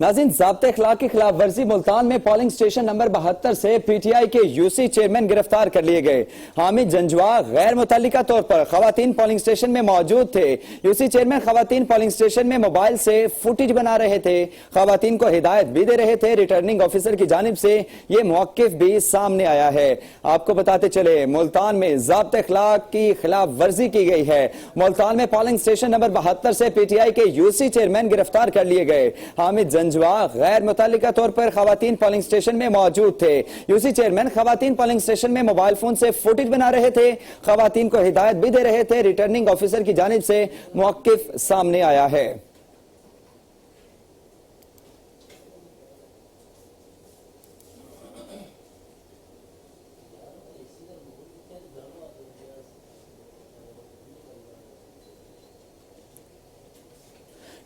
नाज़रीन, ज़ाब्ते अखलाक की खिलाफ वर्जी मुल्तान में पोलिंग स्टेशन नंबर 72 से पीटीआई के यूसी चेयरमैन गिरफ्तार कर लिए गए। हामिद जंजवा गैर मुतल्लिका तौर पर खवातीन पोलिंग स्टेशन में मौजूद थे। यूसी चेयरमैन खवातीन पोलिंग स्टेशन में मोबाइल से फुटेज बना रहे थे, खवातीन को हिदायत भी दे रहे थे। रिटर्निंग ऑफिसर की जानिब से यह मौकिफ भी सामने आया है। आपको बताते चले, मुल्तान में ज़ाब्ते अखलाक की खिलाफ वर्जी की गई है। मुल्तान में पोलिंग स्टेशन नंबर 72 से पीटीआई के यूसी चेयरमैन गिरफ्तार कर लिए गए। हामिद जंजवा गैर मुतल्लिका तौर पर खवातीन पोलिंग स्टेशन में मौजूद थे। यूसी चेयरमैन खवातीन पोलिंग स्टेशन में मोबाइल फोन से फुटेज बना रहे थे, खवातीन को हिदायत भी दे रहे थे। रिटर्निंग ऑफिसर की जानिब से मौकिफ सामने आया है।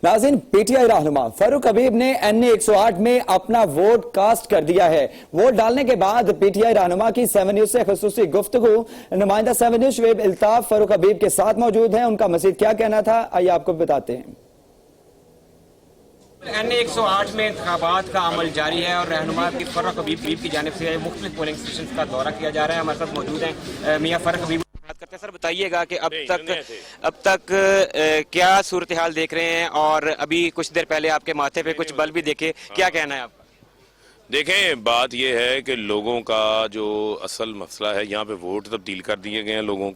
नाज़रीन, पीटीआई रहनुमा फारूक हबीब ने एनए 108 में अपना वोट कास्ट कर दिया है। वोट डालने के बाद पीटीआई रहनुमा की 7 न्यूज से खुसूसी गुफ्तगू नुमाइंदा 7 न्यूज शुएब इल्ताफ फारूक हबीब के साथ मौजूद हैं। उनका मजीद क्या कहना था, आइए आपको बताते हैं। एनए 108 में इंतखाबात का अमल जारी है और रहनुमा की फारूक हबीब की जानिब से मुख्तलिफ पोलिंग स्टेशन का दौरा किया जा रहा है। हमारे साथ मौजूद हैं मियां फारूक हबीब। बात करते हैं, सर बताइएगा कि अब तक क्या सूरत हाल देख रहे हैं और अभी कुछ देर पहले आपके माथे पे कुछ बल भी देखे, क्या कहना है आपका? देखें, बात यह है कि लोगों का जो असल मसला है, यहाँ पे वोट तब्दील कर दिए गए हैं लोगों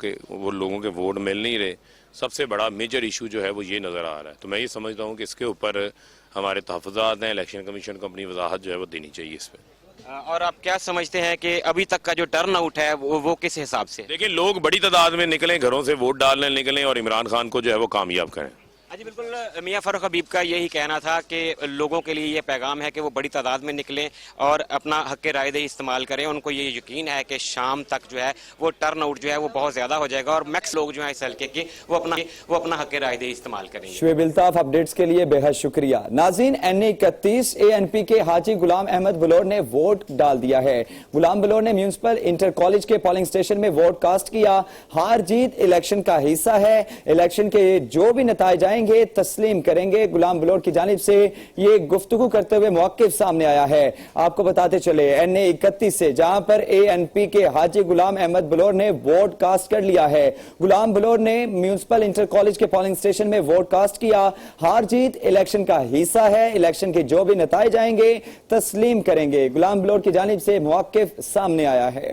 के वोट मिल नहीं रहे। सबसे बड़ा मेजर इशू जो है वो ये नज़र आ रहा है। तो मैं ये समझता हूँ कि इसके ऊपर हमारे तहफ़्फ़ुज़ात हैं, इलेक्शन कमीशन को अपनी वजाहत जो है वो देनी चाहिए इस पर। और आप क्या समझते हैं कि अभी तक का जो टर्न आउट है वो किस हिसाब से? देखिए, लोग बड़ी तादाद में निकलें, घरों से वोट डालने निकलें और इमरान खान को जो है वो कामयाब करें। जी बिल्कुल, मियां फारूक हबीब का यही कहना था कि लोगों के लिए ये पैगाम है कि वो बड़ी तादाद में निकलें और अपना हक़ राय दही इस्तेमाल करें। उनको ये यकीन है कि शाम तक जो है वो टर्न आउट जो है वो बहुत ज़्यादा हो जाएगा और मैक्स लोग जो है इस हल्के के वो अपना हक़ राय दही इस्तेमाल करेंगे। शुएब इल्ताफ, अपडेट्स के लिए बेहद शुक्रिया। नाज़रीन, एनए 31 एएनपी के हाजी गुलाम अहमद बलोर ने वोट डाल दिया है। गुलाम बलोर ने म्यूनिसिपल इंटर कॉलेज के पोलिंग स्टेशन में वोट कास्ट किया। हार जीत इलेक्शन का हिस्सा है। इलेक्शन के जो भी नतीजे आएंगे तस्लीम करेंगे। गुलाम बलोर की जानिब से ये गुफ्तगू करते हुए मौकिफ सामने आया है। आपको बताते चले, एनए 31 से जहां पर एएनपी के हाजी गुलाम अहमद बलोर ने वोट कास्ट कर लिया है। गुलाम बलोर ने म्यूनिसिपल इंटर कॉलेज के पोलिंग स्टेशन में वोट कास्ट किया। हार जीत इलेक्शन का हिस्सा है। इलेक्शन के जो भी नतीजे आएंगे तस्लीम करेंगे। गुलाम बलोर की जानिब से मौकिफ सामने आया है।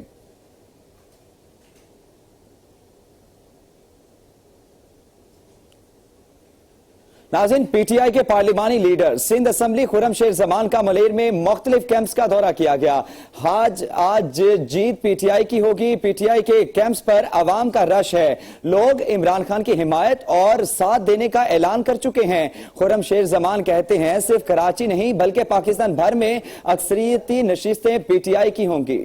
नाज़रीन, पीटीआई के पार्लिमानी लीडर सिंध असम्बली खुर्रम शेर जमान का मलेर में मुख्तलिफ कैंप्स का दौरा किया गया। आज जीत पीटीआई की होगी। पीटीआई के कैंप्स पर अवाम का रश है। लोग इमरान खान की हिमायत और साथ देने का ऐलान कर चुके हैं। खुर्रम शेर जमान कहते हैं सिर्फ कराची नहीं बल्कि पाकिस्तान भर में अक्सरियती नशिस्तें पीटीआई की होंगी।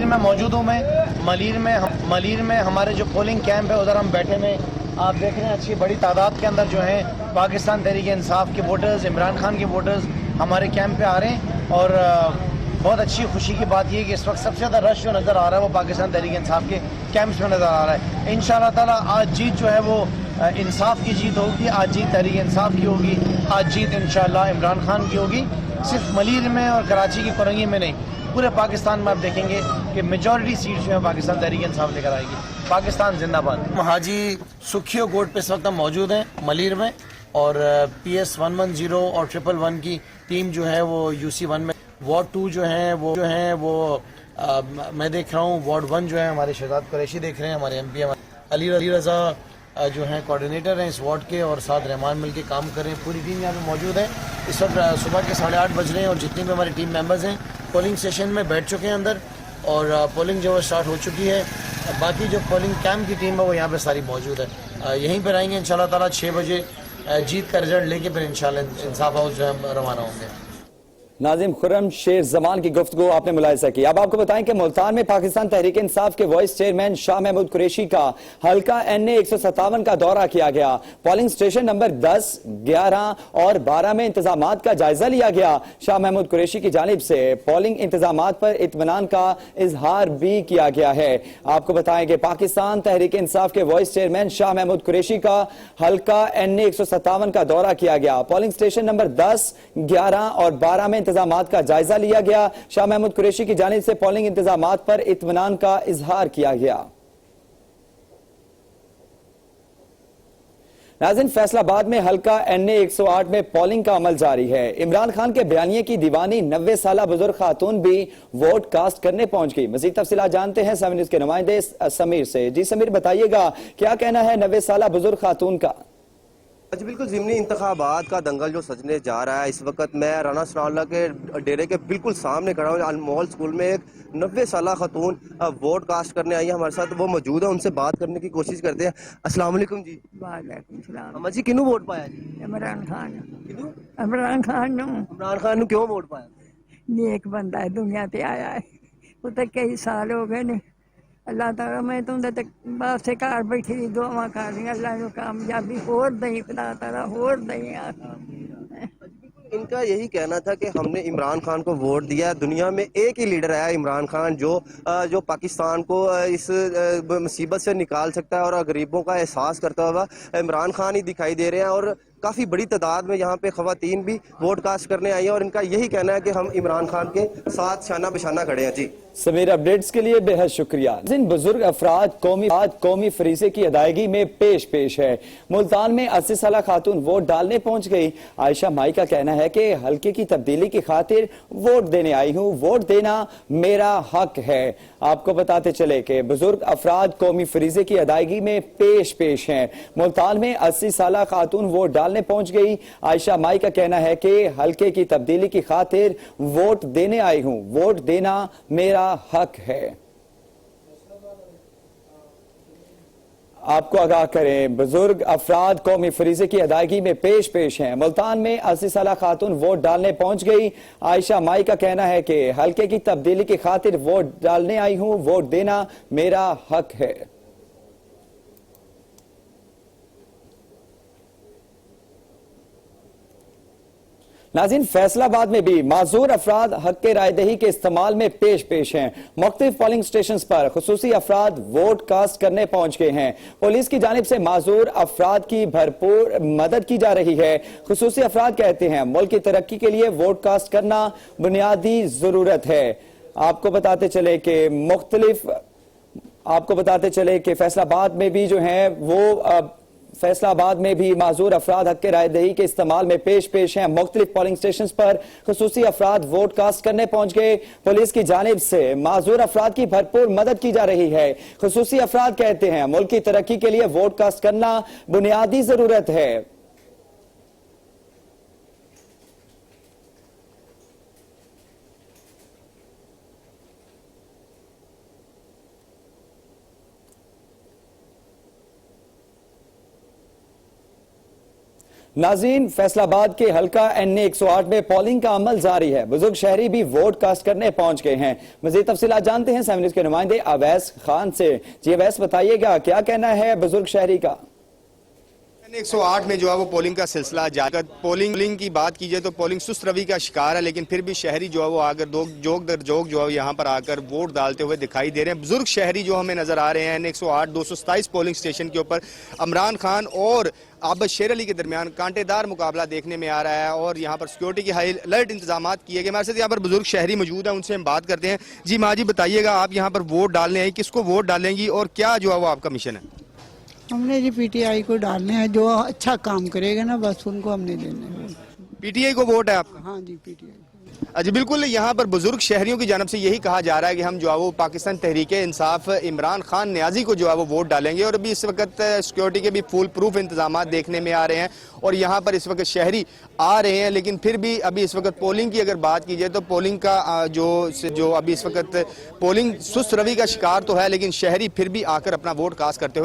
मैं मौजूद हूँ, मैं मलीर में हमारे जो पोलिंग कैंप है उधर हम बैठे हैं। आप देख रहे हैं अच्छी बड़ी तादाद के अंदर जो है पाकिस्तान तहरीक इंसाफ के वोटर्स, इमरान खान के वोटर्स हमारे कैंप पे आ रहे हैं और बहुत अच्छी खुशी की बात यह है कि इस वक्त सबसे ज़्यादा रश जो नज़र आ रहा है वो पाकिस्तान तहरीक इंसाफ के कैंप्स में नज़र आ रहा है। इंशाअल्लाह ताला आज जीत जो है वो इंसाफ की जीत होगी, आज जीत तहरीक इंसाफ की होगी, आज जीत इंशाअल्लाह इमरान खान की होगी। सिर्फ मलीर में और कराची की कोरंगी में नहीं, पूरे पाकिस्तान में आप देखेंगे कि मेजॉरिटी सीट जो है पाकिस्तान तहरीक इंसाफ लेकर आएगी। पाकिस्तान जिंदाबाद। हाजी सुखियो गोट पे इस वक्त हम मौजूद हैं मलीर में और PS 110 और 111 की टीम जो है वो UC1 में, वार्ड 2 जो है वो मैं देख रहा हूँ, वार्ड 1 जो है हमारे शहजाद कुरैशी देख रहे हैं, हमारे MP अली रजा जो हैं कोऑर्डिनेटर हैं इस वार्ड के और साथ रहमान मिल के काम कर रहे हैं। पूरी टीम यहाँ पे मौजूद है। इस वक्त सुबह के 8:30 बज रहे हैं और जितनी भी हमारी टीम मेंबर्स हैं पोलिंग स्टेशन में बैठ चुके हैं अंदर और पोलिंग जो है स्टार्ट हो चुकी है। बाकी जो पोलिंग कैंप की टीम है वो यहाँ पे सारी मौजूद है। यहीं पर आएंगे इंशाल्लाह ताला 6 बजे जीत का रिजल्ट लेके फिर इंशाल्लाह इंसाफ हाउस जो है रवाना होंगे। नाजिम खुर्रम शेर जमान की गुफ्तगू आपने मुलाहिजा की। अब आपको बताएं कि मुल्तान में पाकिस्तान तहरीक इंसाफ के वाइस चेयरमैन शाह महमूद कुरैशी का हल्का NA 157 का दौरा किया गया। पोलिंग स्टेशन नंबर 10, 11 और 12 में इंतजामात का जायजा लिया गया। शाह महमूद कुरैशी की जानिब से पोलिंग इंतजामात पर इत्मीनान का इजहार भी किया गया है। आपको बताएं कि पाकिस्तान तहरीक इंसाफ के वाइस चेयरमैन शाह महमूद कुरैशी का हल्का NA 157 का दौरा किया गया। पोलिंग स्टेशन नंबर 10, 11 और 12 में इंतजामात का जायजा लिया गया। शाह महमूद कुरैशी की जानिब से पोलिंग इंतजामात पर इत्मीनान का इजहार किया गया। नाज़रीन, फैसलाबाद में हल्का NA 108 में पोलिंग का अमल जारी है। इमरान खान के बयानिए की दीवानी 90 साल बुजुर्ग खातून भी वोट कास्ट करने पहुंच गई। मजीद तफसीलात जानते हैं 7 न्यूज़ के नुमाइंदे समीर से। जी समीर, बताइएगा क्या कहना है 90 साल बुजुर्ग खातून का? जी बिल्कुल, ज़िमनी इंतखाबात का दंगल जो सजने जा रहा है, इस वक्त मैं राना सनाउल्लाह के डेरे के बिल्कुल सामने खड़ा हूँ। अनमोल स्कूल में एक 90 साल खातून वोट कास्ट करने आई है हमारे साथ, वो मौजूद है, उनसे बात करने की कोशिश करते हैं। अस्सलाम वालेकुम जी। वालेकुम सलाम। अम्मा जी, किन्नू वोट पाया जी? इमरान खान। इमरान खान नूं। इमरान खान नूं क्यों वोट पाया? नेक बंदा है, दुनिया ते आया है, उते कई साल हो गए ने। अल्लाह ताला मैं तो उनदे वास्ते घर बैठी दुआवां कर रही, अल्लाह नूं कामयाबी होर दई, खुदा ताला होर दई। इनका यही कहना था कि हमने इमरान खान को वोट दिया। दुनिया में एक ही लीडर है इमरान खान जो पाकिस्तान को इस मुसीबत से निकाल सकता है और गरीबों का एहसास करता हुआ इमरान खान ही दिखाई दे रहे हैं। और काफ़ी बड़ी तादाद में यहाँ पे ख़वातीन भी वोट कास्ट करने आई हैं और इनका यही कहना है कि हम इमरान खान के साथ शाना बिशाना खड़े हैं। जी समीर, अपडेट्स के लिए बेहद शुक्रिया। जिन बुजुर्ग अफराद कौमी फरीज़े की अदायगी में पेश है। मुल्तान में 80 साल खातून वोट डालने पहुंच गई। आयशा माई का कहना है कि हल्के की तब्दीली की खातिर वोट देने आई हूं, वोट देना मेरा हक है। आपको बताते चले कि बुजुर्ग अफराद कौमी फरीज़े की अदायगी में पेश हैं। मुल्तान में 80 साल खातून वोट डालने पहुंच गई। आयशा माई का कहना है कि हल्के की तब्दीली की खातिर वोट देने आई हूं, वोट देना मेरा हक है। आपको आगाह करें, बुजुर्ग अफराद कौमी फरीज़े की अदायगी में पेश हैं। मुल्तान में 80 साल खातून वोट डालने पहुंच गई। आयशा माई का कहना है कि हल्के की तब्दीली की खातिर वोट डालने आई हूं, वोट देना मेरा हक है। नाज़रीन, फैसलाबाद में भी माजूर अफराद हक के रायदही के इस्तेमाल में पेश हैं। मुख्तलिफ पोलिंग स्टेशन पर खुसूसी अफराद वोट कास्ट करने पहुंच गए हैं। पुलिस की जानिब से माजूर अफराद की भरपूर मदद की जा रही है। खुसूसी अफराद कहते हैं मुल्क की तरक्की के लिए वोट कास्ट करना बुनियादी जरूरत है। आपको बताते चले कि फैसलाबाद में भी जो है वो फैसलाबाद में भी माजूर अफराद हक के रायदही के इस्तेमाल में पेश हैं। मुख्तलिफ पोलिंग स्टेशन पर खुसूसी अफराद वोट कास्ट करने पहुंच गए। पुलिस की जानिब से माजूर अफराद की भरपूर मदद की जा रही है। खुसूसी अफराद कहते हैं मुल्क की तरक्की के लिए वोट कास्ट करना बुनियादी जरूरत है। नाज़रीन, फैसलाबाद के हल्का NA 108 में पोलिंग का अमल जारी है। बुजुर्ग शहरी भी वोट कास्ट करने पहुंच गए हैं। मजीद तफसीलात जानते हैं 7 न्यूज़ के नुमाइंदे अवैस खान से। जी अवैस, बताइएगा क्या कहना है बुजुर्ग शहरी का? 108 में जो है वो पोलिंग का सिलसिला जारी। पोलिंग की बात कीजिए तो पोलिंग सुस्त रवि का शिकार है, लेकिन फिर भी शहरी जो है वो आकर जोग दर जोग जो है यहाँ पर आकर वोट डालते हुए दिखाई दे रहे हैं। बुजुर्ग शहरी जो हमें नजर आ रहे हैं 108 227 पोलिंग स्टेशन के ऊपर इमरान खान और आबद शेर अली के दरमियान कांटेदार मुकाबला देखने में आ रहा है और यहाँ पर सिक्योरिटी के हाई अलर्ट इंतजाम किए गए। हमारे साथ यहाँ पर बुजुर्ग शहरी मौजूद है, उनसे हम बात करते हैं। जी माँ जी, बताइएगा आप यहाँ पर वोट डालने आई, किसको वोट डालेंगी और क्या जो है वो आपका मिशन है? हमने जी PTI को डालने हैं, जो अच्छा काम करेगा ना बस उनको हमने देने हैं। PTI को वोट है आपका? हाँ जी, PTI। जी बिल्कुल, यहाँ पर बुजुर्ग शहरियों की जानब से यही कहा जा रहा है कि हम जो है वो पाकिस्तान तहरीक इंसाफ इमरान खान न्याजी को जो है वो वोट डालेंगे। और अभी इस वक्त सिक्योरिटी के भी फुल प्रूफ इंतजाम देखने में आ रहे हैं और यहाँ पर इस वक्त शहरी आ रहे हैं, लेकिन फिर भी अभी इस वक्त पोलिंग की अगर बात की जाए तो पोलिंग का जो अभी इस वक्त पोलिंग सुस्त रवि का शिकार तो है, लेकिन शहरी फिर भी आकर अपना वोट कास्ट करते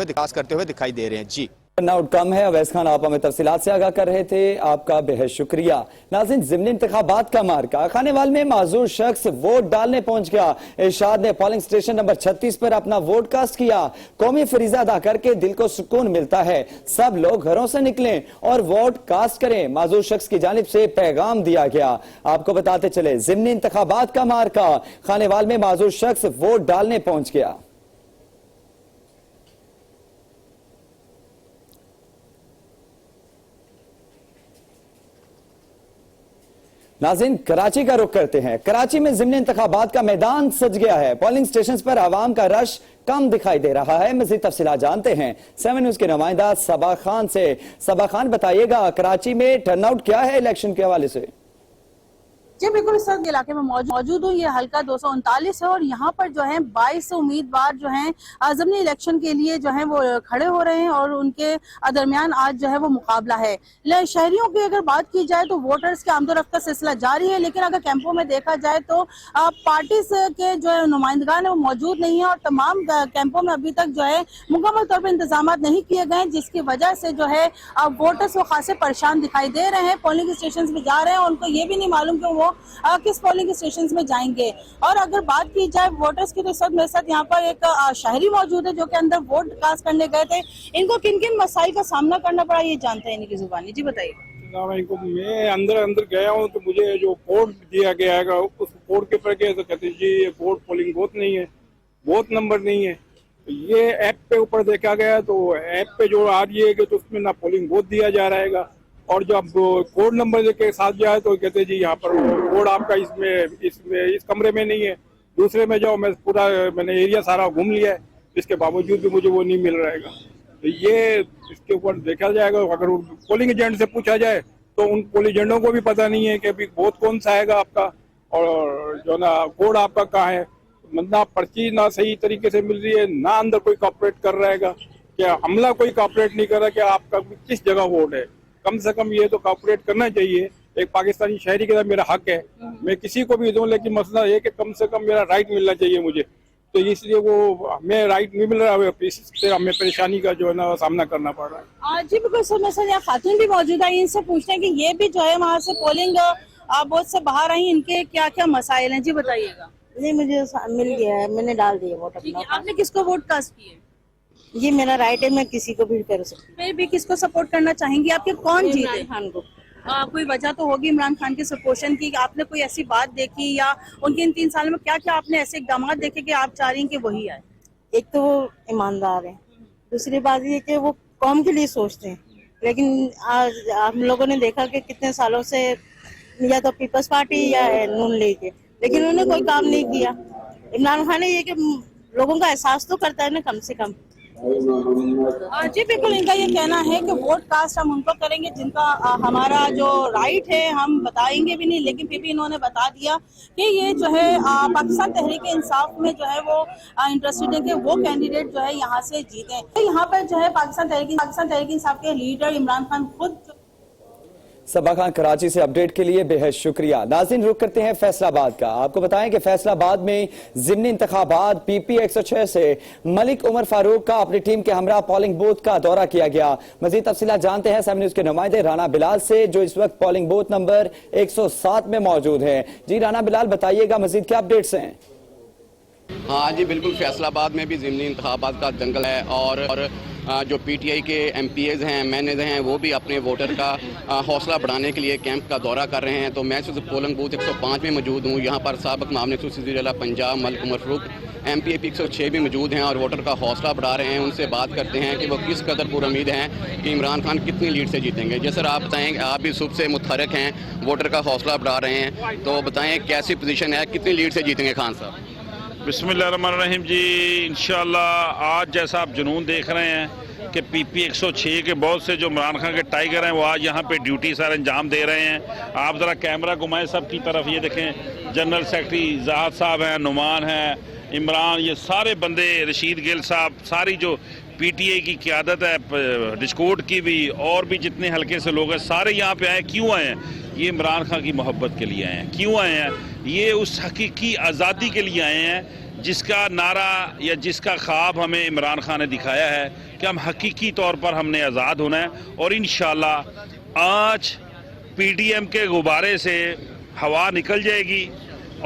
हुए दिखाई दे रहे हैं। जी। टर्नआउट कम है। अवैस खान आप हमें तफसीलात से आगाह कर रहे थे, आपका बेहद शुक्रिया। नाज़रीन, ज़िमनी इंतखाबात का मार्का खानेवाल में माजूर शख्स वोट डालने पहुंच गया। इरशाद ने पोलिंग स्टेशन नंबर 36 पर अपना वोट कास्ट किया। कौमी फरीजा अदा करके दिल को सुकून मिलता है। सब लोग घरों से निकलें और वोट कास्ट करें, माजूर शख्स की जानिब से पैगाम दिया गया। आपको बताते चले, ज़िमनी इंतखाबात का मार्का खानेवाल में माजूर शख्स वोट डालने पहुंच गया। नाज़रीन, कराची का रुख करते हैं। कराची में ज़िमनी इंतखाबात का मैदान सज गया है। पोलिंग स्टेशन पर आवाम का रश कम दिखाई दे रहा है। मज़ीद तफसीलात जानते हैं 7 न्यूज़ के नुमाइंदा सबा खान से। सबा खान, बताइएगा कराची में टर्नआउट क्या है इलेक्शन के हवाले से? जी बिल्कुल, इस वक्त इलाके में मौजूद हूँ। ये हल्का 239 है और यहाँ पर जो है 22 उम्मीदवार जो हैं ज़िमनी इलेक्शन के लिए जो है वो खड़े हो रहे हैं और उनके दरमियान आज जो है वो मुकाबला है। शहरियों की अगर बात की जाए तो वोटर्स के आमदोरफ्त का सिलसिला जारी है, लेकिन अगर कैंपों में देखा जाए तो पार्टी के जो है नुमाइंदगान है वो मौजूद नहीं है और तमाम कैंपों में अभी तक जो है मुकम्मल तौर पर इंतजाम नहीं किए गए, जिसकी वजह से जो है वोटर्स वो खासे परेशान दिखाई दे रहे हैं। पोलिंग स्टेशन में जा रहे हैं, उनको ये भी नहीं मालूम कि वो किस पोलिंग स्टेशन में जाएंगे। और अगर बात की जाए वोटर्स की तो इस वक्त मेरे साथ यहाँ पर एक शहरी मौजूद है जो कि अंदर वोट कास्ट करने गए थे। इनको किन किन मसाइल का सामना करना पड़ा ये जानते हैं इनकी जुबानी। जी बताइए। मैं अंदर गया हूँ तो मुझे जो कोड दिया गया है उस कोड के ऊपर गया तो कहते जी ये कोड पोलिंग बूथ नहीं है, बूथ नंबर नहीं है। ये ऐप पे ऊपर देखा गया तो ऐप पे जो आ रही है कि तो उसमें ना पोलिंग बूथ दिया जा रहा है और जो अब कोड नंबर के साथ जाए तो कहते जी यहाँ पर कोड आपका इस कमरे में नहीं है, दूसरे में जाओ। मैंने एरिया सारा घूम लिया है, इसके बावजूद भी मुझे वो नहीं मिल रहेगा। तो ये इसके ऊपर देखा जाएगा। अगर पोलिंग एजेंट से पूछा जाए तो उन पोलिंग एजेंटों को भी पता नहीं है कि अभी वोट कौन सा आएगा आपका और जो ना कोड आपका कहाँ है। ना पर्ची ना सही तरीके से मिल रही है, ना अंदर कोई कॉपरेट कर रहेगा, क्या हमला कोई कॉपरेट नहीं कर रहा कि आपका किस जगह वोट है। कम से कम ये तो कॉपरेट करना चाहिए। एक पाकिस्तानी शहरी के साथ मेरा हक है, मैं किसी को भी दूं, लेकिन मसला ये कि कम से कम मेरा राइट मिलना चाहिए मुझे। तो इसलिए वो हमें राइट नहीं मिल रहा है, इससे हमें परेशानी का जो है ना सामना करना पड़ रहा है। जी बिल्कुल सर, मैं सर यहाँ खातून भी मौजूद है, इनसे पूछते हैं कि ये भी जो है वहाँ से पोलिंग बूथ से बाहर आई, इनके क्या क्या मसाइल हैं। जी बताइएगा। नहीं, मुझे मिल गया है, मैंने डाल दिया वोट अपना। आपने किसको वोट कास्ट किए? ये मेरा राइट है, मैं किसी को भी कर सकती हूँ। फिर भी किसको सपोर्ट करना चाहेंगी? आपके कौन जीते? इमरान खान को। कोई वजह तो होगी इमरान खान के सपोर्शन की, आपने कोई ऐसी बात देखी या उनके इन 3 साल में क्या क्या आपने ऐसे इकदाम देखे कि आप चाह रही हैं कि वही आए? एक तो वो ईमानदार है, दूसरी बात ये कि वो कौम के लिए सोचते हैं। लेकिन आज हम लोगों ने देखा कि कितने सालों से या तो पीपल्स पार्टी या नून लीग है, लेकिन उन्होंने कोई काम नहीं किया। इमरान खान ने ये कि लोगों का एहसास तो करता है ना कम से कम। जी बिल्कुल, इनका ये कहना है कि वोट कास्ट हम उनको करेंगे जिनका हमारा जो राइट है हम बताएंगे भी नहीं, लेकिन फिर भी इन्होंने बता दिया कि ये जो है पाकिस्तान तहरीक इंसाफ में जो है वो इंटरेस्टेड है कि वो कैंडिडेट जो है यहाँ से जीते। तो यहाँ पर जो है पाकिस्तान तहरीक इंसाफ के लीडर इमरान खान खुद। सबा खान, कराची से अपडेट के लिए बेहद शुक्रिया। नाज़रीन, रुक करते हैं फैसलाबाद का। आपको बताएं कि फैसलाबाद में ज़िमनी इंतखाबात PP 106 से मलिक उमर फारूक का अपनी टीम के हमरा पोलिंग बूथ का दौरा किया गया। मजीद तफसीलात जानते हैं 7 न्यूज़ के नुमाइंदे राना बिलाल से, जो इस वक्त पोलिंग बूथ नंबर 107 में मौजूद है। जी राना बिलाल, बताइएगा मजीद क्या अपडेट्स हैं? हाँ जी बिल्कुल, फैसलाबाद में भी ज़िमनी इंतखाबात का दंगल है और जो PTI के MPAs हैं, MNAs हैं, वो भी अपने वोटर का हौसला बढ़ाने के लिए कैंप का दौरा कर रहे हैं। तो मैं पोलिंग बूथ 105 में मौजूद हूँ। यहाँ पर साबिक़ नायब वज़ीर-ए-आला पंजाब मलिक उमर फारूक MPA 106 भी मौजूद हैं और वोटर का हौसला बढ़ा रहे हैं। उनसे बात करते हैं कि वो किस कदर पुरुमीद हैं कि इमरान खान कितनी लीड से जीतेंगे। जी सर, आप बताएँ, आप भी सुबह से मुतहरक हैं, वोटर का हौसला बढ़ा रहे हैं, तो बताएँ कैसी पोजीशन है, कितनी लीड से जीतेंगे खान साहब? बिस्मिल्लाहिर्रहमानिर्रहीम जी, इंशाल्लाह आज जैसा आप जुनून देख रहे हैं कि PP 106 के बहुत से जो इमरान खान के टाइगर हैं वो आज यहाँ पे ड्यूटी सारे अंजाम दे रहे हैं। आप ज़रा कैमरा घुमाएं सब की तरफ, ये देखें जनरल सेक्रेटरी ज़ाहद साहब हैं, नुमान हैं, इमरान, ये सारे बंदे, रशीद गिल साहब, सारी जो PTI की क़यादत है, डिस्कोर्ट की भी, और भी जितने हल्के से लोग हैं सारे यहाँ पे आए। क्यों आए हैं? ये इमरान खान की मोहब्बत के लिए आए हैं। क्यों आए हैं? ये उस हकीकी आज़ादी के लिए आए हैं जिसका नारा या जिसका ख्वाब हमें इमरान खान ने दिखाया है कि हम हकीकी तौर पर हमने आज़ाद होना है। और इंशाल्लाह आज पीडीएम के गुब्बारे से हवा निकल जाएगी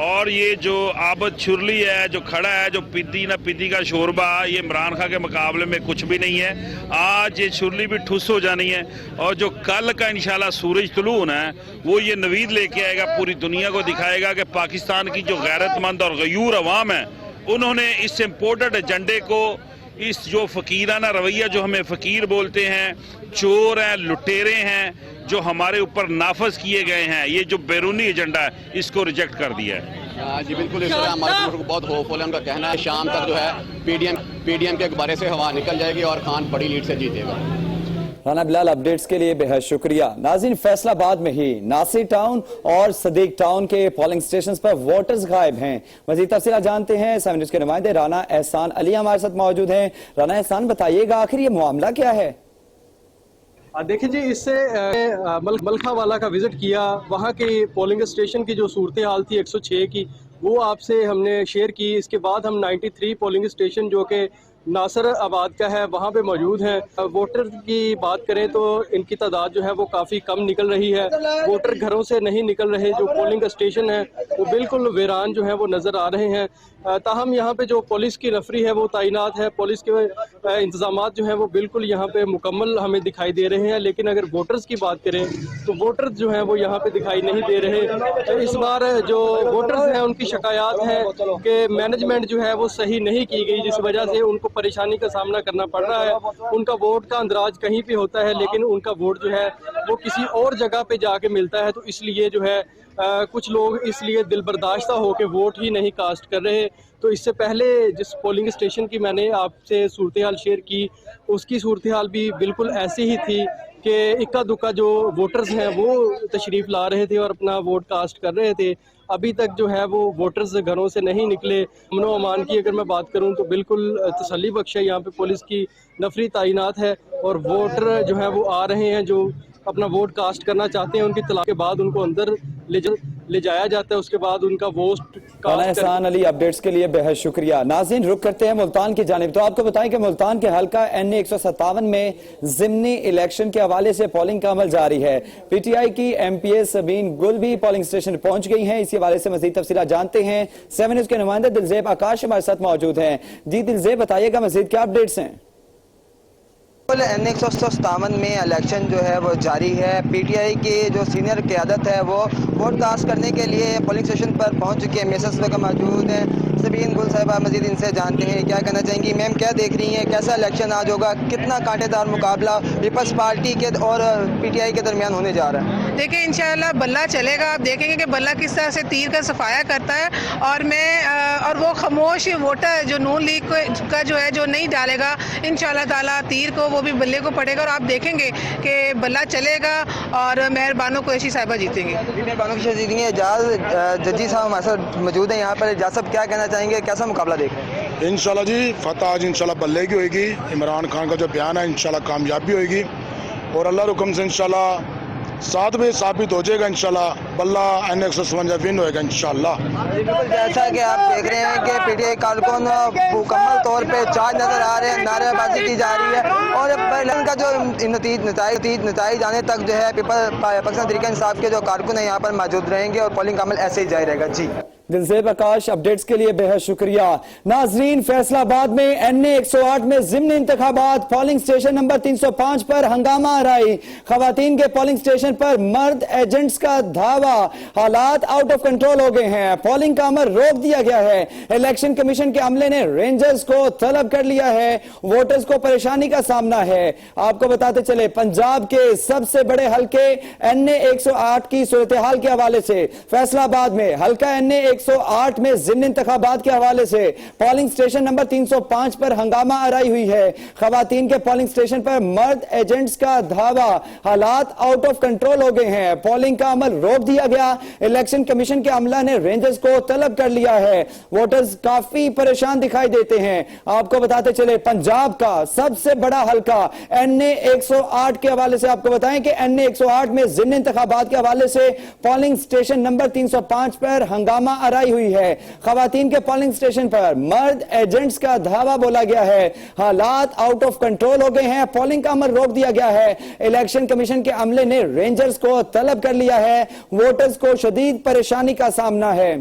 और ये जो आबद छुरली है जो खड़ा है, जो पिद्दी ना पिद्दी का शोरबा, ये इमरान खान के मुकाबले में कुछ भी नहीं है। आज ये छुरली भी ठुस हो जानी है और जो कल का इंशाल्लाह सूरज तुलू होना है वो ये नवीद लेके आएगा, पूरी दुनिया को दिखाएगा कि पाकिस्तान की जो गैरतमंद और गयूर अवाम है उन्होंने इस इम्पोर्टेड एजेंडे को, इस जो फ़कीराना रवैया जो हमें फ़कीर बोलते हैं, चोर हैं, लुटेरे हैं, जो हमारे ऊपर नाफज किए गए हैं, ये जो बैरूनी एजेंडा है इसको रिजेक्ट कर दिया है। जी बिल्कुल, इस तरह हमारे को बहुत होपफुल है। उनका कहना है शाम तक जो है पीडीएम के गुब्बारे से हवा निकल जाएगी और खान बड़ी लीड से जीतेगा। राना बिलाल अपडेट्स के लिए बेहद शुक्रिया। नाज़रीन, फैसलाबाद में ही नासिर टाउन और सदीक टाउन के पोलिंग स्टेशन पर वोटर्स गायब हैं। मजीद तफसीलात जानते हैं, 7 न्यूज़ के नुमाइंदे राना एहसान अली हमारे साथ मौजूद हैं। राना एहसान, बताइएगा आखिर ये मामला क्या है? देखिए जी, इससे मलखा वाला का विजिट किया, वहाँ के पोलिंग स्टेशन की जो सूरत हाल थी 106 की, वो आपसे हमने शेयर की। इसके बाद हम 93 पोलिंग स्टेशन जो कि नासिर आबाद का है वहाँ पे मौजूद हैं। वोटर की बात करें तो इनकी तादाद जो है वो काफ़ी कम निकल रही है। वोटर घरों से नहीं निकल रहे, जो पोलिंग स्टेशन है वो बिल्कुल वीरान जो है वो नज़र आ रहे हैं। ताहम यहाँ पे जो पुलिस की नफरी है वो तैनात है, पुलिस के इंतजामात जो है वो बिल्कुल यहाँ पे मुकम्मल हमें दिखाई दे रहे हैं। लेकिन अगर वोटर्स की बात करें तो वोटर्स जो हैं वो यहाँ पे दिखाई नहीं दे रहे। इस बार जो वोटर्स हैं उनकी शिकायत है कि मैनेजमेंट जो है वो सही नहीं की गई, जिस वजह से उनको परेशानी का सामना करना पड़ रहा है। उनका वोट का अंदाज कहीं पे होता है लेकिन उनका वोट जो है वो किसी और जगह पे जाके मिलता है। तो इसलिए जो है कुछ लोग इसलिए दिल बर्दाश्त होकर वोट ही नहीं कास्ट कर रहे। तो इससे पहले जिस पोलिंग स्टेशन की मैंने आपसे सूरत हाल शेयर की, उसकी सूरत हाल भी बिल्कुल ऐसी ही थी कि इक्का दुक्का जो वोटर्स हैं वो तशरीफ़ ला रहे थे और अपना वोट कास्ट कर रहे थे। अभी तक जो है वो वोटर्स घरों से नहीं निकले। अमन अमान की अगर मैं बात करूं तो बिल्कुल तसल्ली बख्श है, यहाँ पे पुलिस की नफरी तैनात है और वोटर जो है वो आ रहे हैं, जो अपना वोट कास्ट करना चाहते हैं। उनकी तलाक के बाद उनको अंदर ले जाया जाता है, उसके बाद उनका वोट एहसान अली अपडेट्स के लिए बेहद शुक्रिया। नाज़रीन, रुक करते हैं मुल्तान की जानिब। तो आपको बताएं कि मुल्तान के हल्का NA 157 में ज़िमनी इलेक्शन के हवाले से पोलिंग का अमल जारी है। PTI की MPA सबीन गुल भी पोलिंग स्टेशन पहुंच गई हैं। इसी हवाले से मजीद तफसीलात जानते हैं। 7 न्यूज़ के नुमाइंदे दिलजेब आकाश हमारे साथ मौजूद हैं। जी दिलजेब, बताइएगा मजीद क्या अपडेट्स हैं? NA 157 में इलेक्शन जो है वो जारी है। PTI की जो सीनियर क़यादत है वो वोट कास्ट करने के लिए पोलिंग स्टेशन पर पहुंच चुके हैं। मिसेस वगैरह मौजूद हैं, सबीन गुल साहिबा मजीद इनसे जानते हैं क्या कहना चाहेंगी। मैम, क्या देख रही हैं, कैसा इलेक्शन आज होगा, कितना कांटेदार मुकाबला पीपल्स पार्टी के और PTI के दरमियान होने जा रहा है? देखिए, इंशाल्लाह बल्ला चलेगा। आप देखेंगे कि बल्ला किस तरह से तीर का सफाया करता है और वो खामोश वोटर जो नून लीग का जो है जो नहीं डालेगा, इंशाल्लाह ताला तीर को वो भी बल्ले को पड़ेगा और आप देखेंगे कि बल्ला चलेगा और मेहरबानों को ऐसी साहिबा जीतेंगे। मेहरबानों की जीतेंगे। एजाज जजी साहब हमारे साथ मौजूद हैं यहाँ पर। एजाज साहब, क्या कहना चाहेंगे, कैसा मुकाबला देख रहे हैं? इंशाल्लाह जी फतह आज इंशाल्लाह बल्ले की होगी। इमरान खान का जो बयान है इंशाल्लाह कामयाबी होगी और अल्लाह हुक्म से इंशाल्लाह 7 बजे साबित हो जाएगा। इंशाल्लाह बल्ला NA 157 विन होएगा इंशाल्लाह। बिल्कुल, जैसा कि आप देख रहे हैं कि PTI कारकुन मुकम्मल तौर पे चार्ज नजर आ रहे हैं, नारेबाजी की जा रही है और इलेक्शन का जो नतीज आने तक जो है पाकिस्तान तहरीक इंसाफ के जो कारकुन है यहाँ पर मौजूद रहेंगे और पोलिंग का अमल ऐसे ही जारी रहेगा। जी दिलजेब आकाश अपडेट्स के लिए बेहद शुक्रिया। नाजरीन, फैसलाबाद में NA 108 में ज़िमनी इंतखाबात, पोलिंग स्टेशन नंबर 305 पर हंगामा आराई, खवातीन के पोलिंग स्टेशन पर मर्द एजेंट्स का धावा, हालात आउट ऑफ कंट्रोल हो गए हैं, पोलिंग का अमल रोक दिया गया है। इलेक्शन कमीशन के अमले ने रेंजर्स को तलब कर लिया है, वोटर्स को परेशानी का सामना है। आपको बताते चले, पंजाब के सबसे बड़े हल्के NA 108 की सूरत हाल के हवाले से फैसलाबाद में हल्का NA 108 में ज़िमनी इंतखाबात के हवाले से पोलिंग स्टेशन नंबर 305 पर हंगामा आराई हुई है। खवातीन के पोलिंग स्टेशन पर मर्द एजेंट्स का धावा, हालात आउट ऑफ कंट्रोल हो गए हैं, पोलिंग का अमल रोक दिया दिया गया। इलेक्शन कमीशन के अमला ने रेंजर्स को तलब कर लिया है। वोटर्स काफी परेशान दिखाई देते हैं। आपको बताते चले पंजाब का सबसे बड़ा हल्का NA 108 के हवाले से आपको बताएं कि NA 108 में ज़िमनी इंतखाबात के हवाले से पोलिंग स्टेशन नंबर 305 पर हंगामा आराई हुई है। खवातीन के पोलिंग स्टेशन पर मर्द एजेंट्स का धावा बोला गया है। हालात आउट ऑफ कंट्रोल हो गए हैं। पोलिंग का अमल रोक दिया गया है। इलेक्शन कमीशन के अमले ने रेंजर्स को तलब कर लिया है। वोटर्स को शदीद परेशानी का सामना है।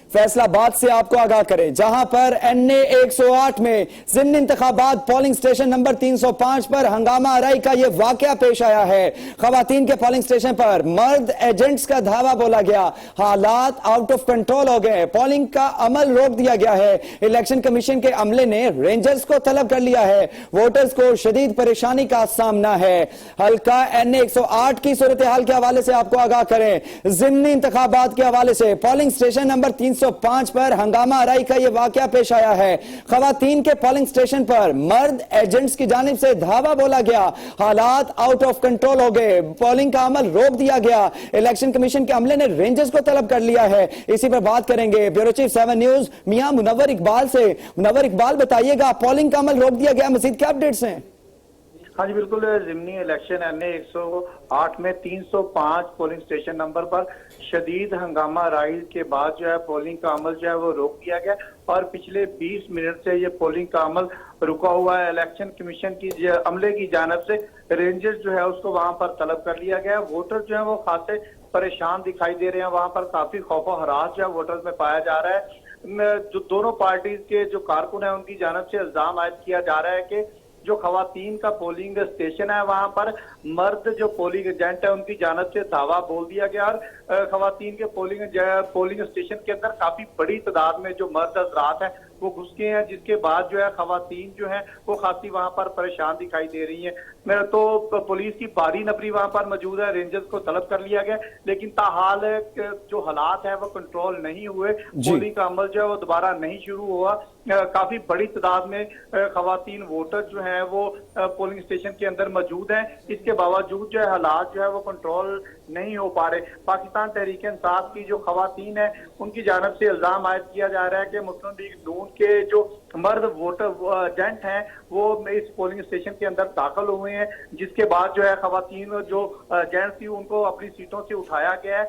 फैसलाबाद से आपको आगाह करें, जहां पर NA 108 में ज़िमनी इंतखाबात पोलिंग स्टेशन नंबर 305 पर हंगामा आराई का यह वाकया पेश आया है। खवातीन के पोलिंग स्टेशन पर मर्द एजेंट्स का धावा बोला गया। हालात आउट ऑफ कंट्रोल हो गए। पोलिंग का अमल रोक दिया गया है। इलेक्शन कमीशन के अमले ने रेंजर्स को तलब कर लिया है। वोटर्स को शदीद परेशानी का सामना है। हल्का NA 108 की सूरत हाल के हवाले से आपको आगाह करें, ज़िमनी इंतखाबात के हवाले से पोलिंग स्टेशन नंबर 305 पर हंगामा आराई का यह वाकया पेश आया है। खवातीन के पोलिंग स्टेशन पर मर्द एजेंट्स की जानिब से धावा बोला गया। हालात आउट ऑफ कंट्रोल हो गए। पोलिंग का अमल रोक दिया गया। इलेक्शन कमीशन के अमले ने रेंजर्स को तलब कर लिया है। इसी पर बात करेंगे ब्यूरो चीफ 7 न्यूज मियां मुनव्वर इकबाल से। मुनव्वर इकबाल, बताइएगा पोलिंग का अमल रोक दिया गया, मजीद क्या अपडेट्स हैं? हाँ जी बिल्कुल, ज़िमनी इलेक्शन NA 108 में 305 पोलिंग स्टेशन नंबर पर शदीद हंगामा राइज के बाद जो है पोलिंग का अमल जो है वो रोक दिया गया और पिछले 20 मिनट से ये पोलिंग का अमल रुका हुआ है। इलेक्शन कमीशन की अमले की जानिब से रेंजर्स जो है उसको वहां पर तलब कर लिया गया। वोटर जो है वो खासे परेशान दिखाई दे रहे हैं। वहां पर काफी खौफ हरास जो है वोटर्स में पाया जा रहा है। जो दोनों पार्टीज के जो कारकुन है उनकी जानिब से इल्जाम आयद किया जा रहा है कि जो खवातीन का पोलिंग स्टेशन है वहां पर मर्द जो पोलिंग एजेंट है उनकी जानिब से धावा बोल दिया गया और खवातीन के पोलिंग स्टेशन के अंदर काफी बड़ी तादाद में जो मर्द हजरात हैं वो घुस गए हैं, जिसके बाद जो है खवातीन जो है वो खासी वहां पर परेशान दिखाई दे रही है। तो पुलिस की भारी नफरी वहां पर मौजूद है। रेंजर्स को तलब कर लिया गया, लेकिन ताहाल जो हालात है वो कंट्रोल नहीं हुए। पोलिंग का अमल जो है वो दोबारा नहीं शुरू हुआ। काफी बड़ी तादाद में खवातीन वोटर जो है वो पोलिंग स्टेशन के अंदर मौजूद हैं। इसके बावजूद जो है हालात जो है वो कंट्रोल नहीं हो पा रहे। पाकिस्तान तहरीक इंसाफ की जो खवातीन है उनकी जानिब से इल्जाम आयद किया जा रहा है कि मुस्लिम लीग नून के जो मर्द वोटर एजेंट हैं वो इस पोलिंग स्टेशन के अंदर दाखिल हुए हैं, जिसके बाद जो है खवातीन जो एजेंट थी उनको अपनी सीटों से उठाया गया है।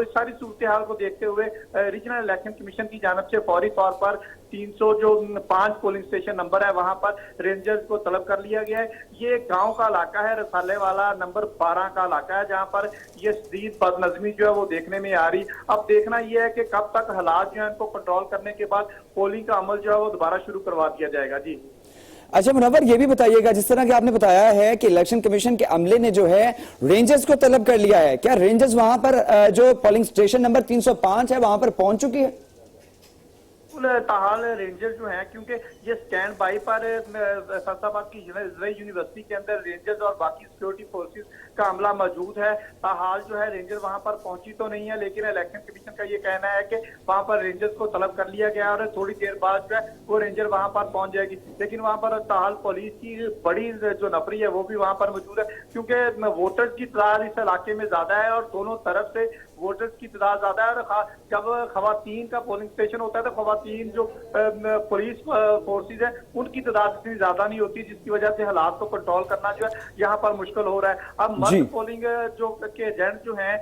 इस सारी सूरत हाल को देखते हुए रीजनल इलेक्शन कमीशन की जानिब से फौरी तौर पर 305 पोलिंग स्टेशन नंबर है वहां पर रेंजर्स को तलब कर लिया गया है। ये गांव का इलाका है, रसाले वाला नंबर 12 का इलाका है, जहां पर ये शदीद बदनज़मी जो है वो देखने में आ रही। अब देखना यह है कि कब तक हालात जो है इनको कंट्रोल करने के बाद पोलिंग का अमल जो है वो दोबारा शुरू करवा दिया जाएगा। जी अच्छा मुनव्वर, ये भी बताइएगा, जिस तरह कि आपने बताया है कि इलेक्शन कमीशन के अमले ने जो है रेंजर्स को तलब कर लिया है, क्या रेंजर्स वहां पर जो पोलिंग स्टेशन नंबर 305 है वहां पर पहुंच चुकी है? ताहाल रेंजर जो हैं, क्योंकि ये स्टैंड बाई पर फैसलाबाद की यूनिवर्सिटी के अंदर रेंजर्स और बाकी सिक्योरिटी फोर्सेस का अमला मौजूद है। ताहाल जो है रेंजर वहां पर पहुंची तो नहीं है, लेकिन इलेक्शन कमीशन का ये कहना है कि वहां पर रेंजर्स को तलब कर लिया गया और थोड़ी देर बाद जो है वो रेंजर वहां पर पहुंच जाएगी। लेकिन वहां पर ताहाल पुलिस की बड़ी जो नफरी है वो भी वहां पर मौजूद है, क्योंकि वोटर्स की तादाद इस इलाके में ज्यादा है और दोनों तरफ से वोटर्स की तादाद ज्यादा है। और जब खवातीन का पोलिंग स्टेशन होता है तो खवातीन जो पुलिस फोर्सेज है उनकी तादाद इतनी ज्यादा नहीं होती, जिसकी वजह से हालात को कंट्रोल करना जो है यहाँ पर मुश्किल हो रहा है। अब मर्द पोलिंग जो के एजेंट जो हैं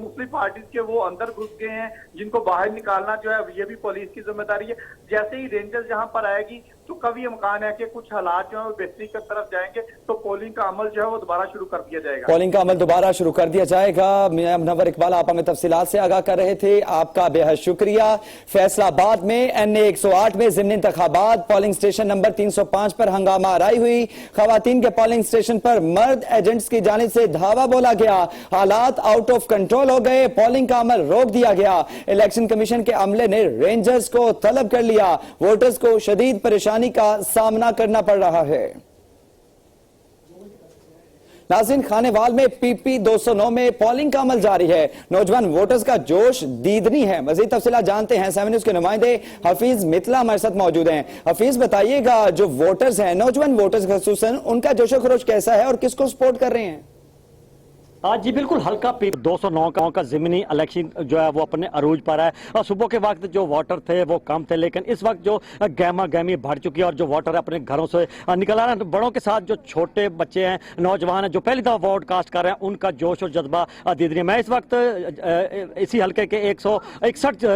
मुख्तलिफ पार्टीज के वो अंदर घुस गए हैं, जिनको बाहर निकालना जो है ये भी पुलिस की जिम्मेदारी है। जैसे ही रेंजर्स यहाँ पर आएगी तो कभी इम्कान है कि कुछ हालात जो है वो बेहतरी की तरफ जाएंगे तो पोलिंग का अमल जो है वो दोबारा शुरू कर दिया जाएगा। पोलिंग का अमल दोबारा शुरू कर दिया जाएगा। मियां मुनव्वर इकबाल, आप हमें तफसीलात से आगाह कर रहे थे, आपका बेहद शुक्रिया। फैसलाबाद में NA 108 में ज़िमनी इंतखाबात पोलिंग स्टेशन नंबर 305 पर हंगामा आराई हुई। खवातीन के पोलिंग स्टेशन पर मर्द एजेंट्स की जानिब से धावा बोला गया। हालात आउट ऑफ कंट्रोल हो गए। पोलिंग का अमल रोक दिया गया। इलेक्शन कमीशन के अमले ने रेंजर्स को तलब कर लिया। वोटर्स को शदीद परेशानी का सामना करना पड़ रहा है। नाज़रीन, खानेवाल में PP 209 में पोलिंग का अमल जारी है। नौजवान वोटर्स का जोश दीदनी है। मजीद तफसीलात जानते हैं, 7 न्यूज़ के नुमाइंदे हफीज मितला हमारे साथ मौजूद हैं। हफीज, बताइएगा, जो वोटर्स हैं, नौजवान वोटर्स खसूसन, उनका जोशो खरोश कैसा है और किसको सपोर्ट कर रहे हैं? आज जी बिल्कुल हल्का 209 का ज़मीनी इलेक्शन जो है वो अपने अरूज पर है और सुबह के वक्त जो वोटर थे वो कम थे, लेकिन इस वक्त जो गहमा गहमी बढ़ चुकी है और जो वोटर अपने घरों से निकल आ रहे हैं, बड़ों के साथ जो छोटे बच्चे हैं, नौजवान हैं जो पहली दफ़ा वोट कास्ट कर रहे हैं, उनका जोश और जज्बा दीदनी। मैं इस वक्त इसी हल्के के 161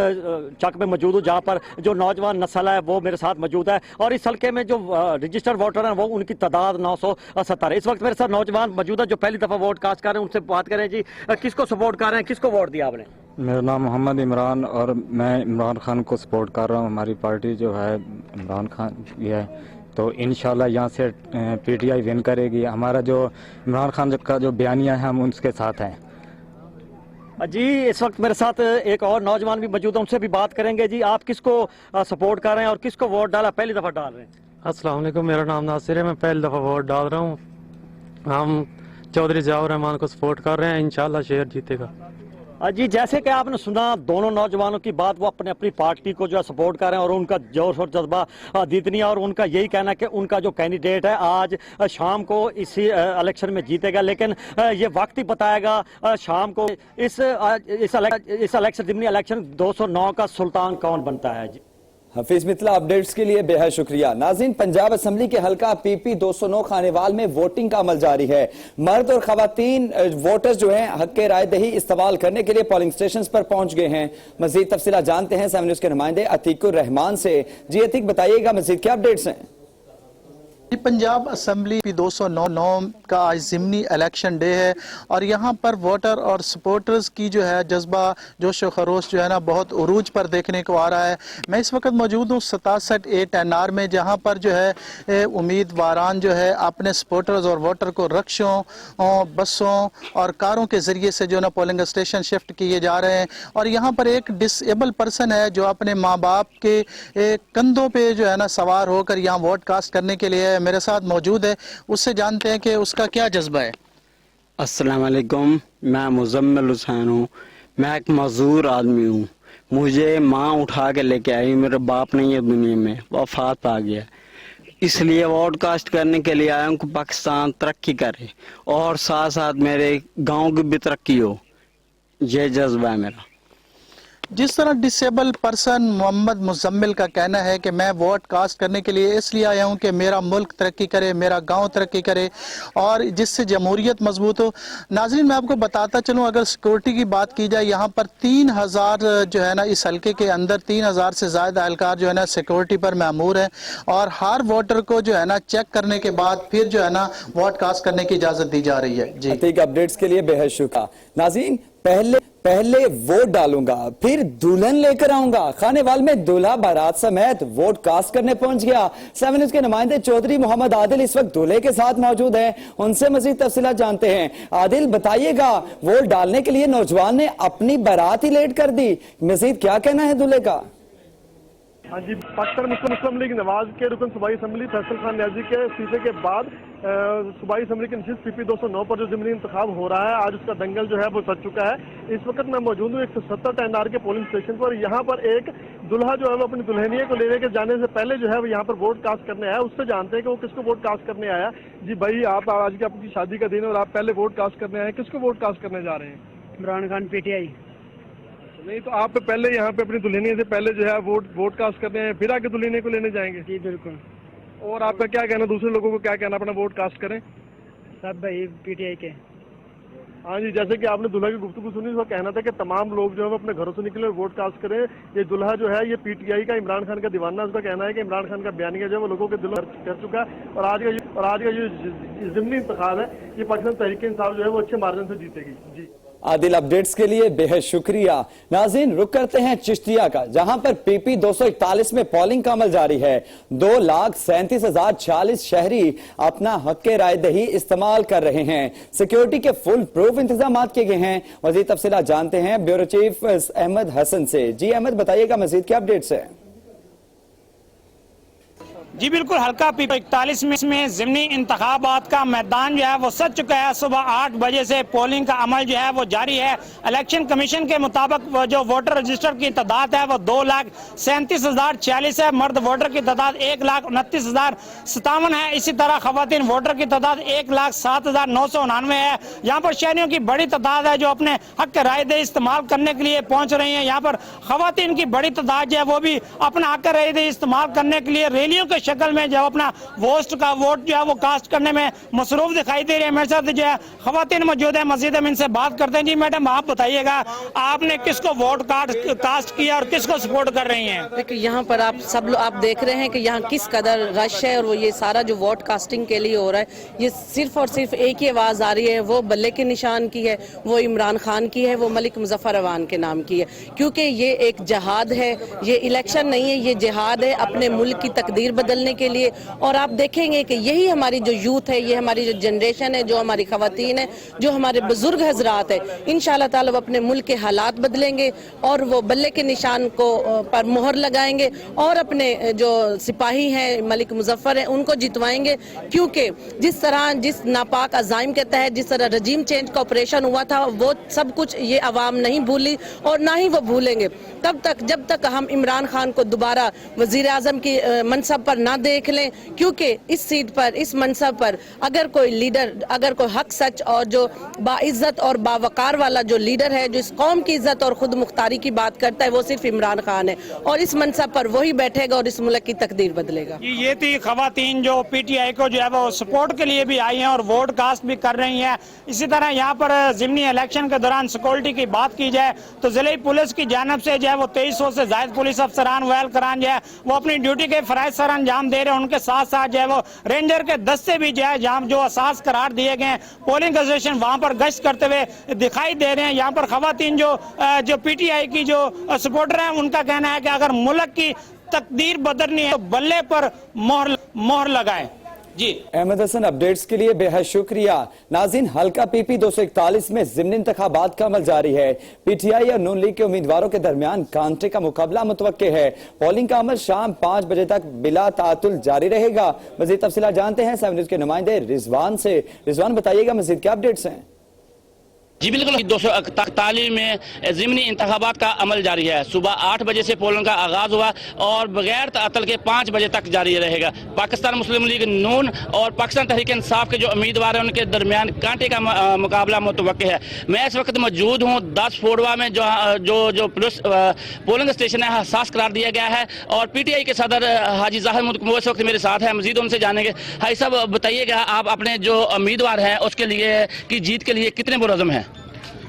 चक में मौजूद हूँ, जहाँ पर जो नौजवान नस्ल है वो मेरे साथ मौजूद है और इस हल्के में जो रजिस्टर्ड वोटर हैं वो उनकी तादाद 970 है। इस वक्त मेरे साथ नौजवान मौजूद है जो पहली दफ़ा वोट कास्ट कर रहे हैं, बात करें जी, किसको सपोर्ट कर रहे हैं, किसको वोट दिया आपने? मेरा नाम मोहम्मद इमरान और मैं इमरान खान को सपोर्ट कर रहा हूँ। हमारी पार्टी जो है इमरान खान की है, तो इंशाल्लाह यहाँ से पीटीआई विन करेगी। हमारा जो इमरान खान का जो बयानिया है हम उसके साथ हैं। जी इस वक्त मेरे साथ एक और नौजवान भी मौजूद है, उनसे भी बात करेंगे। जी आप किसको सपोर्ट कर रहे हैं और किसको वोट डाला, पहली दफ़ा डाल रहे हैं? अस्सलाम वालेकुम, मेरा नाम नासिर है, मैं पहली दफ़ा वोट डाल रहा हूँ। हम चौधरी ज़ियाउर रहमान को सपोर्ट कर रहे हैं, इंशाल्लाह शहर जीतेगा। जी जैसे कि आपने सुना दोनों नौजवानों की बात, वो अपने अपनी पार्टी को जो है सपोर्ट कर रहे हैं और उनका जोश और जज्बा दीदनी है और उनका यही कहना है कि उनका जो कैंडिडेट है आज शाम को इसी इलेक्शन में जीतेगा, लेकिन ये वक्त ही बताएगा शाम को इस इलेक्शन ज़िमनी इलेक्शन 209 का सुल्तान कौन बनता है। जी हफीज मितला अपडेट्स के लिए बेहद शुक्रिया। नाज़रीन, पंजाब असम्बली के हल्का PP 209 खानेवाल में वोटिंग का अमल जारी है। मर्द और खवातीन वोटर्स जो हैं हक के राय दही इस्तेमाल करने के लिए पोलिंग स्टेशन पर पहुंच गए हैं। मजीद तफसीलात जानते हैं 7 न्यूज़ के नुमाइंदे अतीकुर रहमान से। जी अतीक, बताइएगा मजीद क्या अपडेट्स हैं? पंजाब असम्बली 209 का आज ज़िमनी इलेक्शन डे है और यहाँ पर वोटर और सपोर्टर्स की जो है जज्बा जोश व खरोश जो है ना बहुत उरूज पर देखने को आ रहा है। मैं इस वक्त मौजूद हूँ 67A NR में, जहाँ पर जो है उम्मीदवारान जो है अपने सपोर्टर्स और वोटर को रक्षों, बसों और कारों के ज़रिए से जो है ना पोलिंग स्टेशन शिफ्ट किए जा रहे हैं और यहाँ पर एक डिसेबल पर्सन है जो अपने माँ बाप के कंधों पर जो है ना सवार होकर यहाँ वोट कास्ट करने के लिए मेरे साथ मौजूद है। उससे जानते हैं कि उसका क्या जज्बा है। अस्सलाम वालेकुम, मैं मुजम्मिल हुसैन हूँ। मैं एक मजदूर आदमी हूँ। मुझे माँ उठा के लेके आई, मेरे बाप नहीं है दुनिया में, वफात पा गया। इसलिए वोट कास्ट करने के लिए आया हूँ कि पाकिस्तान तरक्की करे और साथ साथ मेरे गांव की भी तरक्की हो। ये जज्बा है मेरा। जिस तरह डिसेबल पर्सन मोहम्मद मुजम्मिल का कहना है कि मैं वोट कास्ट करने के लिए इसलिए आया हूं कि मेरा मुल्क तरक्की करे, मेरा गांव तरक्की करे और जिससे जमहूरियत मजबूत हो। नाज़रीन, मैं आपको बताता चलूं, अगर सिक्योरिटी की बात की जाए यहाँ पर 3000 जो है ना इस हल्के के अंदर 3000 से ज़्यादा एहलकार जो है ना सिक्योरिटी पर मामूर है और हर वोटर को जो है ना चेक करने के बाद फिर जो है ना वोट कास्ट करने की इजाज़त दी जा रही है। जी अपडेट्स के लिए बेहद शुक्रिया। नाज़रीन, पहले वोट डालूंगा फिर दुल्हन लेकर आऊंगा। खानेवाल में दूल्हा बारात समेत वोट कास्ट करने पहुंच गया। 7 न्यूज़ के नुमाइंदे चौधरी मोहम्मद आदिल इस वक्त दूल्हे के साथ मौजूद हैं, उनसे मजीद तफसीलात जानते हैं। आदिल, बताइएगा, वोट डालने के लिए नौजवान ने अपनी बारात ही लेट कर दी, मजीद क्या कहना है दूल्हे का? हाँ जी, पाकिस्तान मुस्लिम लीग नवाज के रुकन सूबाई असम्बली फैसल खान न्याजी के इस्तीफे के बाद सूबाई असम्बली की नशिस्त PP 209 पर जो ज़िमनी इंतखाब हो रहा है, आज उसका दंगल जो है वो सज चुका है। इस वक्त मैं मौजूद हूँ 170 NR के पोलिंग स्टेशन पर। यहाँ पर एक दुल्हा जो है वो अपनी दुल्हनिया को लेने के जाने से पहले जो है वो यहाँ पर वोट कास्ट करने आया। उससे जानते हैं कि वो किसको वोट कास्ट करने आया। जी भाई, आप आज की आपकी शादी का दिन और आप पहले वोट कास्ट करने आए, किसको वोट कास्ट करने जा रहे हैं? इमरान खान PTI। नहीं तो आप पहले यहाँ पे अपनी दुल्हनिया से पहले जो है वोट कास्ट करने हैं, फिर आके दुल्हनिया को लेने जाएंगे? जी बिल्कुल। और आपका क्या कहना, दूसरे लोगों को क्या कहना अपना वोट कास्ट करें? सब भाई PTI के। हाँ जी, जैसे कि आपने दूल्हा की गुफ्तगू सुनी, उसका कहना था कि तमाम लोग जो है वो अपने घरों से निकले और वोट कास्ट करें। ये दूल्हा जो है ये PTI का इमरान खान का दीवाना, उसका कहना है कि इमरान खान का बयानिया जो है वो लोगों के दिलों कर चुका है और आज का ये ज़िमनी इंतखाब है ये पाकिस्तान तहरीक-ए-इंसाफ जो है वो अच्छे मार्जिन से जीतेगी। जी आदिल, अपडेट्स के लिए बेहद शुक्रिया। नाज़रीन, रुक करते हैं चिश्तिया का, जहां पर PP 241 में पोलिंग का अमल जारी है। 2,37,046 शहरी अपना हक के राय दही इस्तेमाल कर रहे हैं। सिक्योरिटी के फुल प्रूफ इंतजाम किए गए हैं। मजीद तफसीलात जानते हैं ब्यूरो चीफ अहमद हसन से। जी अहमद, बताइएगा मजीद क्या अपडेट्स है? जी बिल्कुल, हल्का 41 में ज़िमनी इंतखाबात का मैदान जो है वो सज चुका है। सुबह 8 बजे से पोलिंग का अमल जो है वो जारी है। इलेक्शन कमीशन के मुताबिक जो वोटर रजिस्टर की तादाद है वो 2,37,040 है। मर्द वोटर की तादाद 1,29,057 है। इसी तरह खवातीन वोटर की तादाद 1,07,999 है। यहाँ पर शहरियों की बड़ी तादाद है जो अपने हक राय दे इस्तेमाल करने के लिए पहुँच रही है। यहाँ पर खवातीन की बड़ी तादाद जो है वो भी अपना हक राय दे इस्तेमाल करने के लिए रैलियों के शक्ल में जब अपना वोट जो है वो कास्ट करने में मसरूफ दिखाई दे रहे हैं। मेरे साथ जो है खवातीन मौजूद है, मजीद हम इनसे बात करते हैं। जी मैडम, आप बताइएगा आपने किसको वोट कास्ट किया और किसको सपोर्ट कर रही हैं? देखिए, यहाँ पर आप सब लोग आप देख रहे हैं कि यहाँ किस कदर रश है और वो ये सारा जो वोट कास्टिंग के लिए हो रहा है, ये सिर्फ और सिर्फ एक ही आवाज़ आ रही है, वो बल्ले के निशान की है, वो इमरान खान की है, वो मलिक मुजफ्फर अवान के नाम की है। क्योंकि ये एक जहाद है, ये इलेक्शन नहीं है, ये जिहाद है अपने मुल्क की तकदीर बदलने के लिए। और आप देखेंगे कि यही हमारी जो यूथ है, ये हमारी जो जनरेशन है, जो हमारी खवातीन है, जो हमारे बुजुर्ग हजरात है, इंशाल्लाह ताला वो अपने मुल्क के हालात बदलेंगे और वो बल्ले के निशान को पर मोहर लगाएंगे और अपने जो सिपाही हैं मलिक मुजफ्फर हैं उनको जितवाएंगे। क्योंकि जिस तरह जिस नापाक अज़ाइम के तहत जिस तरह रजीम चेंज का ऑपरेशन हुआ था, वो सब कुछ ये अवाम नहीं भूली और ना ही वो भूलेंगे तब तक जब तक हम इमरान खान को दोबारा वजीर आजम की मनसब पर ना देख लें। क्योंकि इस सीट पर, इस मनसब पर अगर कोई लीडर, अगर कोई हक सच और जो बाइज्जत और बावकार वाला जो लीडर है, जो इस कौम की इज्जत और खुद मुख्तारी की बात करता है, वो सिर्फ इमरान खान है और इस मनसब पर वही बैठेगा और इस मुल्क की तकदीर बदलेगा। ये थी खवातीन जो पीटीआई को जो है वो सपोर्ट के लिए भी आई हैं और वोट कास्ट भी कर रही हैं। इसी तरह यहाँ पर ज़िमनी इलेक्शन के दौरान सिक्योरिटी की बात की जाए तो जिले पुलिस की जानब से जो है वो 2300 से ज्यादा पुलिस अफसरान वहलकारान जो है वो अपनी ड्यूटी के फराइज सर अंजाम दे रहे हैं। उनके साथ साथ जो है वो रेंजर के दस्ते भी जो है जहाँ जो असास करार दिए गए पोलिंग स्टेशन वहाँ पर गश्त करते हुए दिखाई दे रहे हैं। यहाँ पर खवातीन जो पीटीआई की जो सपोर्टर हैं उनका कहना है कि अगर मुल्क की तकदीर बदलनी है तो बल्ले पर मोहर लगाएं। जी अहमद हसन, अपडेट्स के लिए बेहद शुक्रिया। नाज़रीन, हल्का पीपी 241 में ज़िमनी इंतखाबात का अमल जारी है। पीटीआई और नून लीग के उम्मीदवारों के दरमियान कांटे का मुकाबला मुतवक्के है। पोलिंग का अमल शाम 5 बजे तक बिला तातुल जारी रहेगा। मजीद तफसीलात जानते हैं 7 न्यूज़ के नुमाइंदे रिजवान से। रिजवान, बताइएगा मजीद क्या अपडेट्स हैं? जी बिल्कुल, 241 में ज़िमनी इंतखाबात का अमल जारी है। सुबह 8 बजे से पोलिंग का आगाज हुआ और बगैर तातल के 5 बजे तक जारी रहेगा। पाकिस्तान मुस्लिम लीग नून और पाकिस्तान तहरीक इंसाफ के जो उम्मीदवार हैं उनके दरमियान कांटे का मुकाबला मुतवक्के है। मैं इस वक्त मौजूद हूँ 10 फोड़वा में जो पुलिस पोलिंग स्टेशन है हसास करार दिया गया है और पीटीआई के सदर हाजी ज़ाहिर मुल्क इस वक्त मेरे साथ हैं। मजीद उनसे जानेंगे। हाजी साहब, बताइएगा आप अपने जो उम्मीदवार हैं उसके लिए की जीत के लिए कितने पुरअज़्म हैं?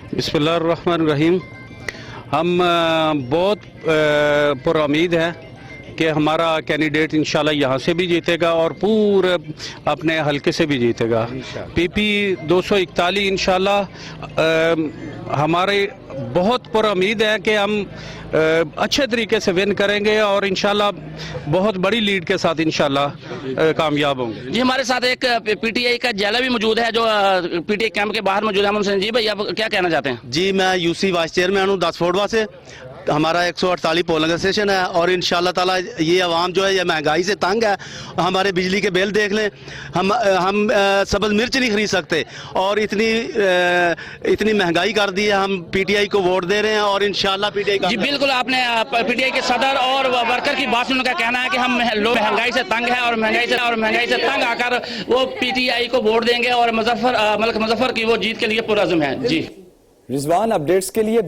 बिस्मिल्लाहिर्रहमानिर्रहीम। हम बहुत पुरुम्मीद हैं कि हमारा कैंडिडेट इंशाल्लाह यहाँ से भी जीतेगा और पूरे अपने हलके से भी जीतेगा। पीपी 241 इंशाल्लाह हमारे बहुत पुरुम्मीद है कि हम अच्छे तरीके से विन करेंगे और इंशाल्लाह बहुत बड़ी लीड के साथ इंशाल्लाह कामयाब होंगे। जी, हमारे साथ एक पीटीआई का जैला भी मौजूद है जो पीटीआई कैंप के बाहर मौजूद है। हम उनसे, जी भाई आप क्या कहना चाहते हैं? जी, मैं यूसी वाइस चेयरमैन हूँ 10 फोड़वा से। हमारा 148 पोलिंग स्टेशन है और इंशाल्लाह ताला ये आवाम जो है ये महंगाई से तंग है। हमारे बिजली के बिल देख लें, हम सब्ज़ मिर्च नहीं खरीद सकते और इतनी महंगाई कर दी है। हम पीटीआई को वोट दे रहे हैं और इंशाल्लाह पीटीआई का। जी बिल्कुल, आपने पीटीआई के सदर और वर्कर की बात सुनने का कहना है कि हम लोग महंगाई से तंग है और महंगाई से तंग आकर वो पीटीआई को वोट देंगे और मलिक मुजफ्फर की वो जीत के लिए पुरअज़्म है। जी रिजवान, अपडेट्स के लिए